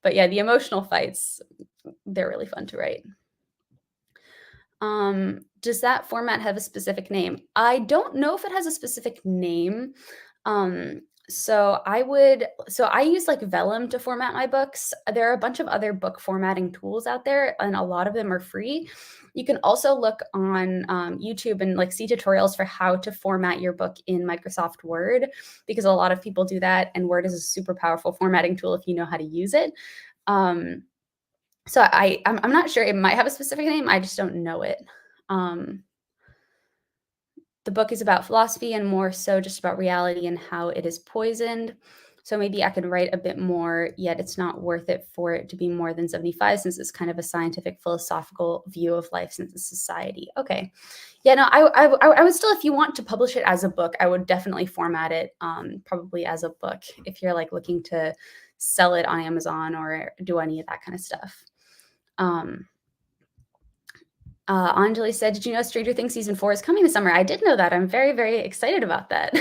But yeah, the emotional fights, they're really fun to write. Does that format have a specific name? I don't know if it has a specific name. Um, so I use like Vellum to format my books. There are a bunch of other book formatting tools out there, and a lot of them are free. You can also look on YouTube and like see tutorials for how to format your book in Microsoft Word, because a lot of people do that, and Word is a super powerful formatting tool if you know how to use it. I'm not sure. It might have a specific name. I just don't know it. Um, the book is about philosophy and more so just about reality and how it is poisoned. So maybe I could write a bit more, yet it's not worth it for it to be more than 75 since it's kind of a scientific, philosophical view of life since it's society. Okay. Yeah, no, I would still, if you want to publish it as a book, I would definitely format it probably as a book if you're like looking to sell it on Amazon or do any of that kind of stuff. Anjali said, "Did you know Stranger Things season 4 is coming this summer?" I did know that. I'm very, very excited about that.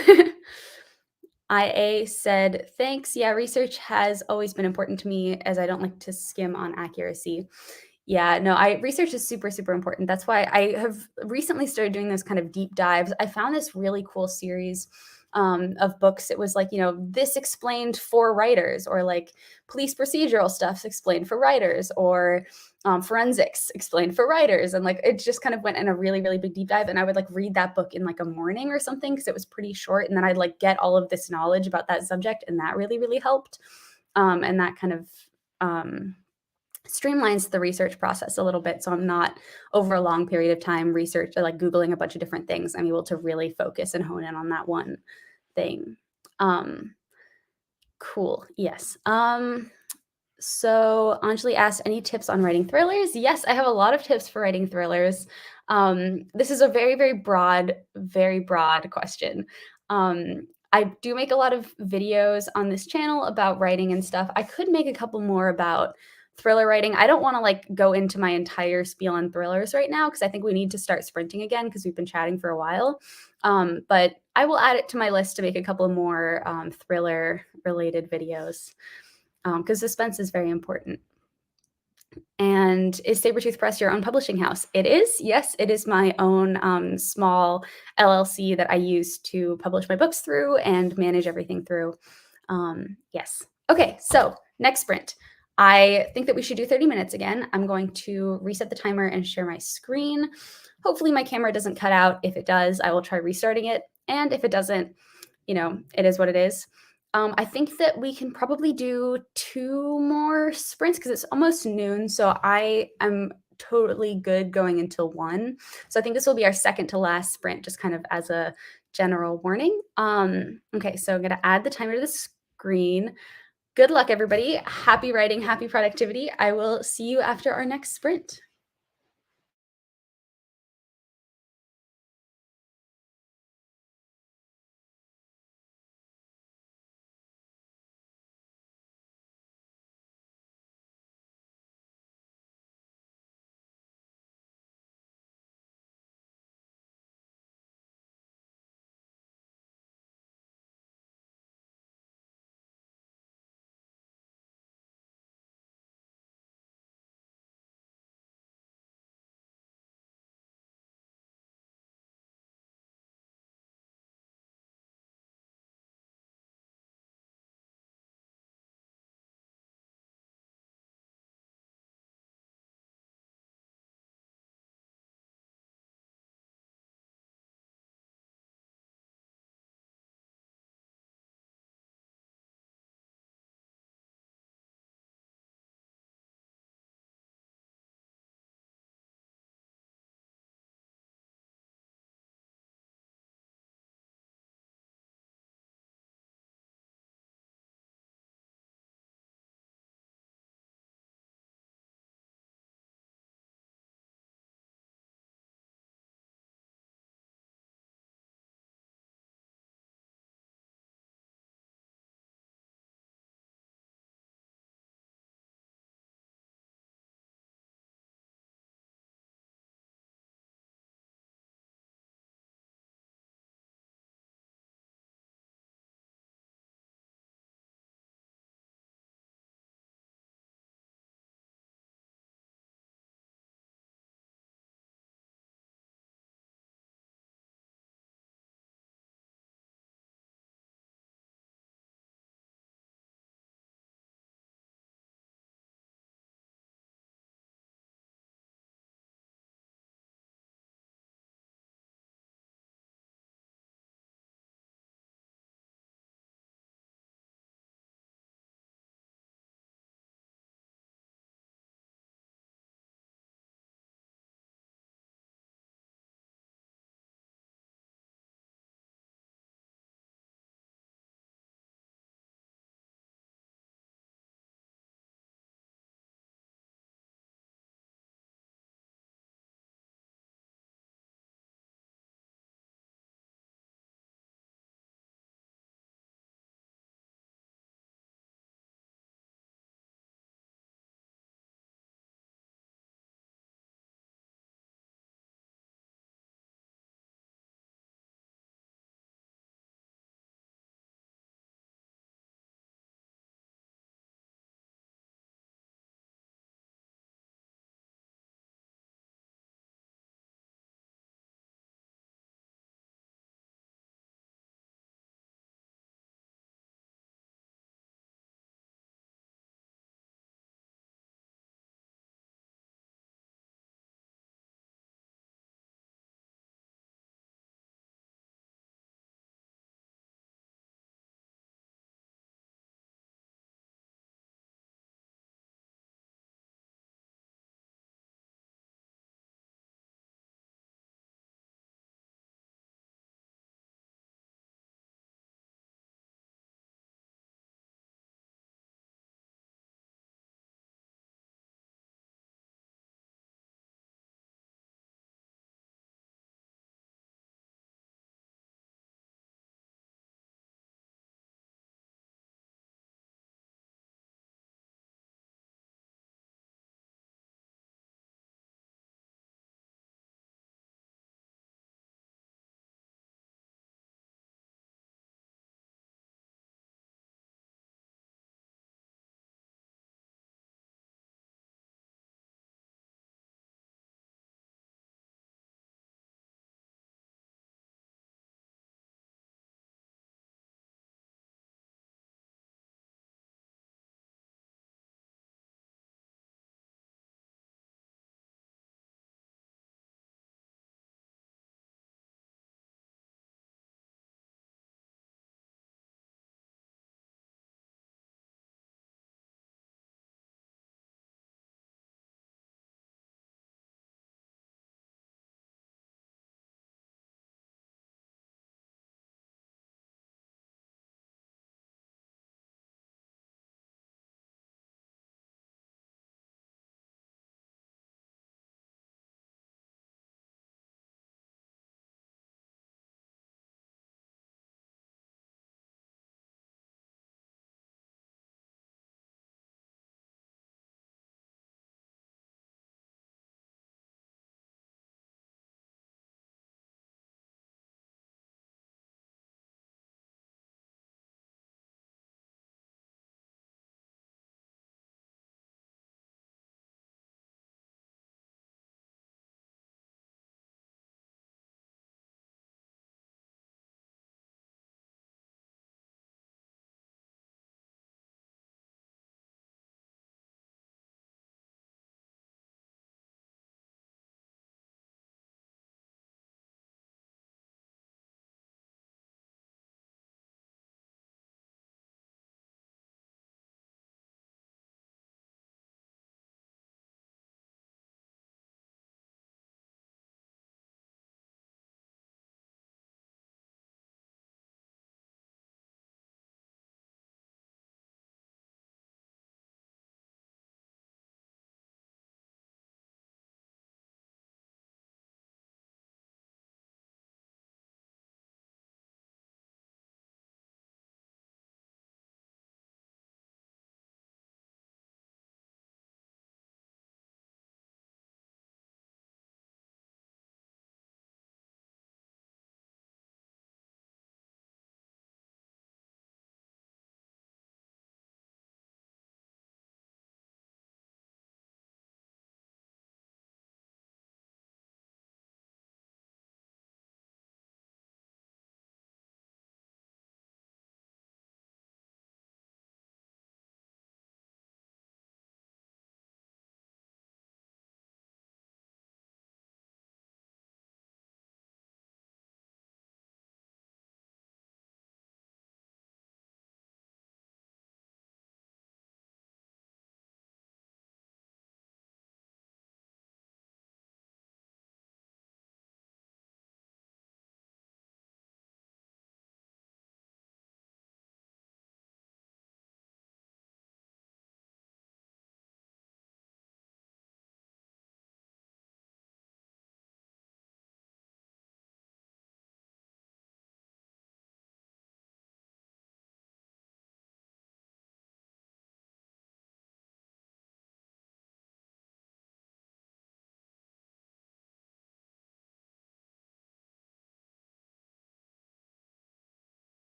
IA said, "Thanks. Yeah, research has always been important to me as I don't like to skim on accuracy." Yeah, no, I research is super, super important. That's why I have recently started doing those kind of deep dives. I found this really cool series of books. It was like, this explained for writers, or like police procedural stuff explained for writers, or forensics explained for writers. And like, it just kind of went in a really, really big deep dive. And I would like read that book in like a morning or something because it was pretty short. And then I'd like get all of this knowledge about that subject. And that really, really helped. And that kind of, streamlines the research process a little bit. So I'm not over a long period of time like Googling a bunch of different things. I'm able to really focus and hone in on that one thing. Cool. Yes. So Anjali asked, any tips on writing thrillers? Yes, I have a lot of tips for writing thrillers. This is a very, very broad question. I do make a lot of videos on this channel about writing and stuff. I could make a couple more about thriller writing. I don't want to like go into my entire spiel on thrillers right now because I think we need to start sprinting again because we've been chatting for a while. But I will add it to my list to make a couple more thriller related videos because suspense is very important. And is Sabretooth Press your own publishing house? It is. Yes, it is my own small LLC that I use to publish my books through and manage everything through. Yes. Okay, so next sprint. I think that we should do 30 minutes again. I'm going to reset the timer and share my screen. Hopefully my camera doesn't cut out. If it does, I will try restarting it. And if it doesn't, it is what it is. I think that we can probably do 2 more sprints because it's almost noon. So I am totally good going until 1. So I think this will be our second to last sprint, just kind of as a general warning. Okay, so I'm going to add the timer to the screen. Good luck, everybody. Happy writing, happy productivity. I will see you after our next sprint.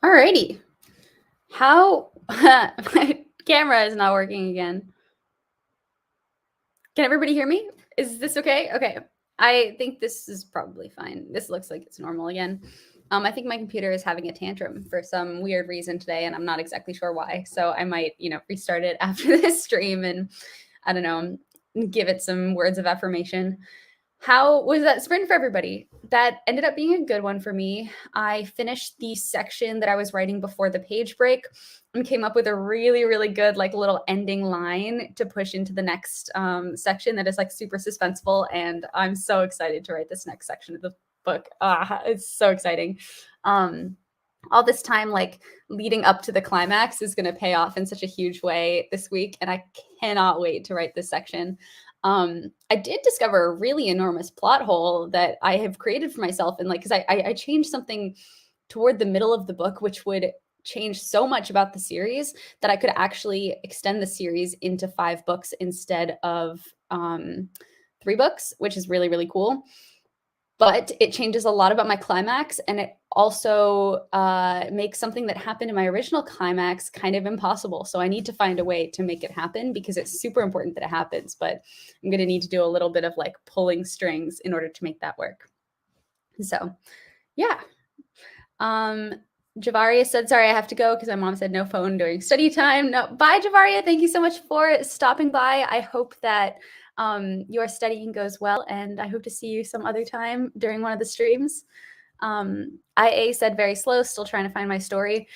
Alrighty. How my camera is not working again. Can everybody hear me? Is this okay? Okay. I think this is probably fine. This looks like it's normal again. I think my computer is having a tantrum for some weird reason today, and I'm not exactly sure why. So I might, restart it after this stream and I don't know, give it some words of affirmation. How was that sprint for everybody? That ended up being a good one for me. I finished the section that I was writing before the page break and came up with a really, really good like little ending line to push into the next section that is like super suspenseful. And I'm so excited to write this next section of the book. It's so exciting. All this time like leading up to the climax is going to pay off in such a huge way this week, and I cannot wait to write this section. I did discover a really enormous plot hole that I have created for myself, and like because I changed something toward the middle of the book which would change so much about the series that I could actually extend the series into 5 books instead of 3 books, which is really, really cool. But it changes a lot about my climax, and it also makes something that happened in my original climax kind of impossible. So I need to find a way to make it happen because it's super important that it happens. But I'm going to need to do a little bit of like pulling strings in order to make that work. So, yeah. Javaria said, sorry, I have to go because my mom said no phone during study time. No, bye, Javaria. Thank you so much for stopping by. I hope that your studying goes well, and I hope to see you some other time during one of the streams. IA said very slow, still trying to find my story.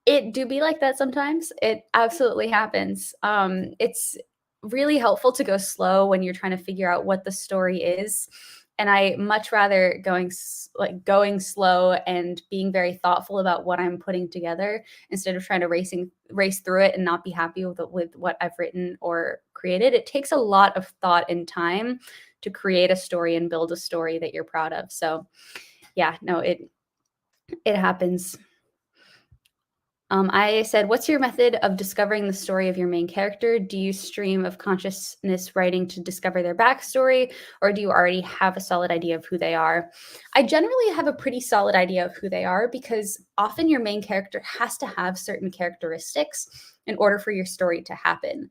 It do be like that sometimes. It absolutely happens. It's really helpful to go slow when you're trying to figure out what the story is. And I much rather going slow and being very thoughtful about what I'm putting together instead of trying to race through it and not be happy with what I've written or created. It takes a lot of thought and time to create a story and build a story that you're proud of. So yeah, no, it happens. I said, what's your method of discovering the story of your main character? Do you stream of consciousness writing to discover their backstory, or do you already have a solid idea of who they are? I generally have a pretty solid idea of who they are because often your main character has to have certain characteristics in order for your story to happen.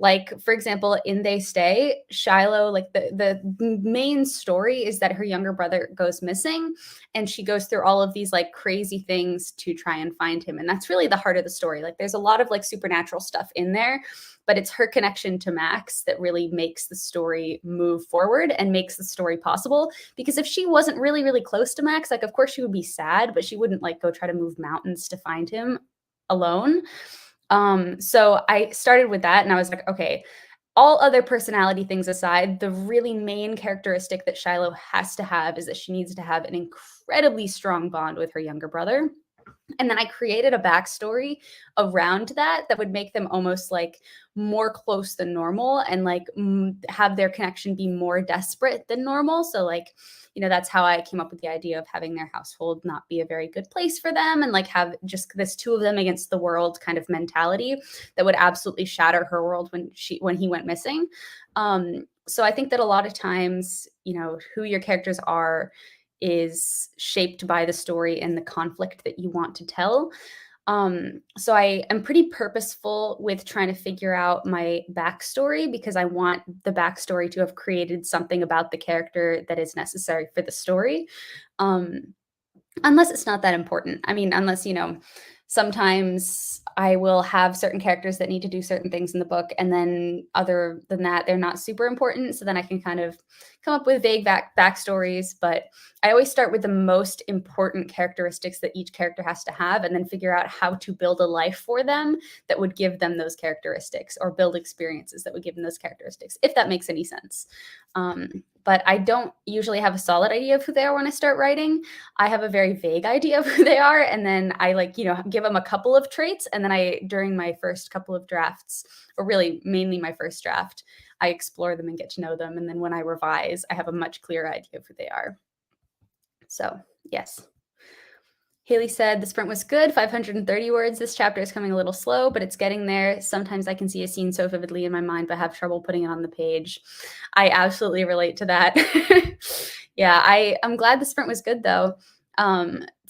Like, for example, in They Stay, Shiloh, like the main story is that her younger brother goes missing, and she goes through all of these like crazy things to try and find him. And that's really the heart of the story. Like there's a lot of like supernatural stuff in there, but it's her connection to Max that really makes the story move forward and makes the story possible. Because if she wasn't really, really close to Max, like of course she would be sad, but she wouldn't like go try to move mountains to find him alone. So I started with that and I was like, okay, all other personality things aside, the really main characteristic that Shiloh has to have is that she needs to have an incredibly strong bond with her younger brother. And then I created a backstory around that would make them almost like more close than normal and like have their connection be more desperate than normal. So like, that's how I came up with the idea of having their household not be a very good place for them and like have just this 2 of them against the world kind of mentality that would absolutely shatter her world when he went missing. So I think that a lot of times, who your characters are is shaped by the story and the conflict that you want to tell. So I am pretty purposeful with trying to figure out my backstory because I want the backstory to have created something about the character that is necessary for the story. Unless it's not that important. I mean, unless, sometimes I will have certain characters that need to do certain things in the book. And then other than that, they're not super important. So then I can kind of come up with vague backstories. But I always start with the most important characteristics that each character has to have and then figure out how to build a life for them that would give them those characteristics or build experiences that would give them those characteristics, if that makes any sense. But I don't usually have a solid idea of who they are when I start writing. I have a very vague idea of who they are. And then I give them a couple of traits. And then during my first couple of drafts, or really mainly my first draft, I explore them and get to know them. And then when I revise, I have a much clearer idea of who they are. So yes. Haley said, the sprint was good, 530 words. This chapter is coming a little slow, but it's getting there. Sometimes I can see a scene so vividly in my mind, but have trouble putting it on the page. I absolutely relate to that. Yeah, I'm glad the sprint was good though.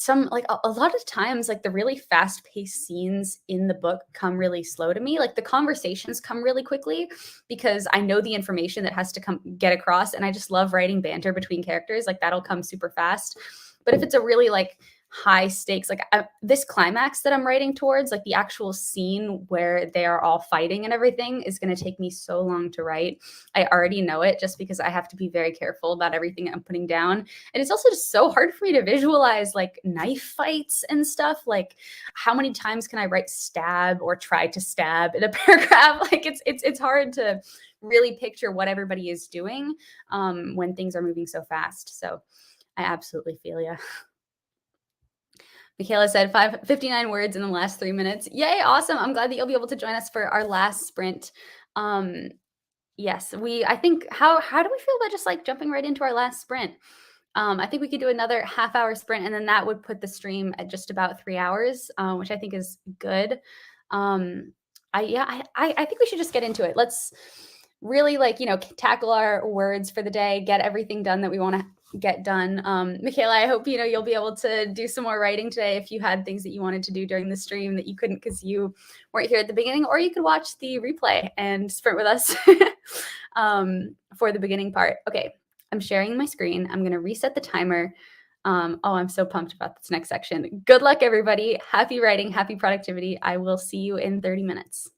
some like a lot of times like the really fast paced scenes in the book come really slow to me. Like the conversations come really quickly because I know the information that has to come get across, and I just love writing banter between characters. Like that'll come super fast. But if it's a really like high stakes, like this climax that I'm writing towards, like the actual scene where they are all fighting and everything, is going to take me so long to write. I already know it just because I have to be very careful about everything I'm putting down. And it's also just so hard for me to visualize like knife fights and stuff. Like how many times can I write stab or try to stab in a paragraph? Like it's hard to really picture what everybody is doing when things are moving so fast. So I absolutely feel you. Michaela said 59 words in the last 3 minutes. Yay, awesome. I'm glad that you'll be able to join us for our last sprint. Um, yes, I think how do we feel about just like jumping right into our last sprint? I think we could do another half-hour sprint, and then that would put the stream at just about 3 hours, which I think is good. Um, I think we should just get into it. Let's really like tackle our words for the day, get everything done that we want to get done. Michaela, I hope you'll be able to do some more writing today if you had things that you wanted to do during the stream that you couldn't because you weren't here at the beginning, or you could watch the replay and sprint with us for the beginning part. Okay, I'm sharing my screen. I'm going to reset the timer. Oh, I'm so pumped about this next section. Good luck, everybody. Happy writing, happy productivity. I will see you in 30 minutes.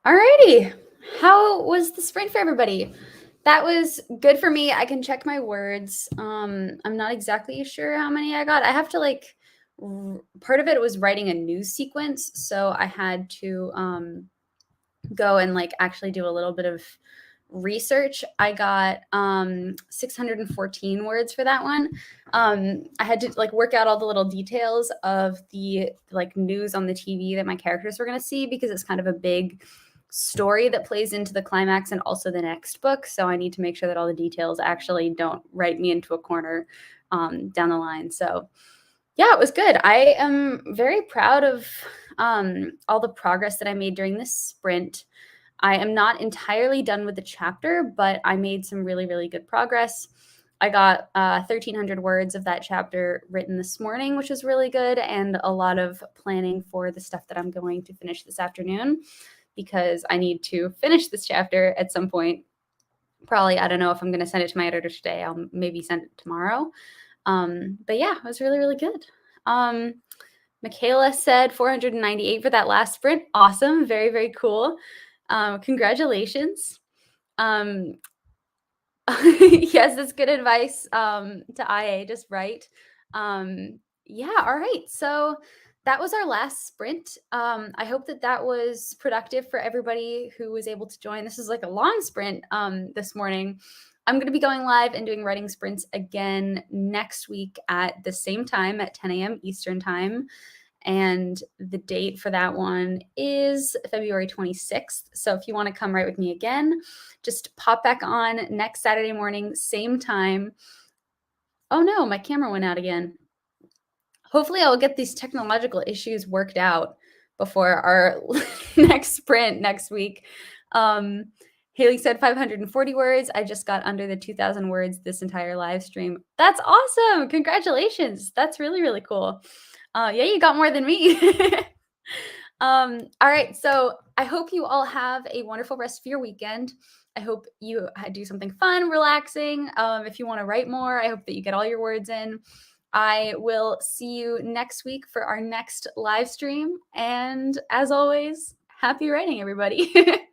Alrighty. How was the sprint for everybody? That was good for me. I can check my words. I'm not exactly sure how many I got. I have to like part of it was writing a news sequence, so I had to go and like actually do a little bit of research. I got 614 words for that one. I had to like work out all the little details of the like news on the TV that my characters were going to see, because it's kind of a big story that plays into the climax and also the next book. So I need to make sure that all the details actually don't write me into a corner down the line. So yeah, it was good. I am very proud of all the progress that I made during this sprint. I am not entirely done with the chapter, but I made some really, really good progress. I got 1,300 words of that chapter written this morning, which was really good, and a lot of planning for the stuff that I'm going to finish this afternoon, because I need to finish this chapter at some point. Probably, I don't know if I'm going to send it to my editor today. I'll maybe send it tomorrow. But yeah, it was really, really good. Michaela said 498 for that last sprint. Awesome. Very, very cool. Congratulations. Yes, that's good advice to IA, just write. Yeah, all right. So that was our last sprint. I hope that that was productive for everybody who was able to join. This is like a long sprint this morning. I'm going to be going live and doing writing sprints again next week at the same time at 10 a.m. Eastern time. And the date for that one is February 26th. So if you want to come write with me again, just pop back on next Saturday morning, same time. Oh no, my camera went out again. Hopefully I'll get these technological issues worked out before our next sprint next week. Haley said 540 words. I just got under the 2,000 words this entire live stream. That's awesome. Congratulations. That's really, really cool. Yeah, you got more than me. All right. So I hope you all have a wonderful rest of your weekend. I hope you do something fun, relaxing. If you want to write more, I hope that you get all your words in. I will see you next week for our next live stream. And as always, happy writing, everybody.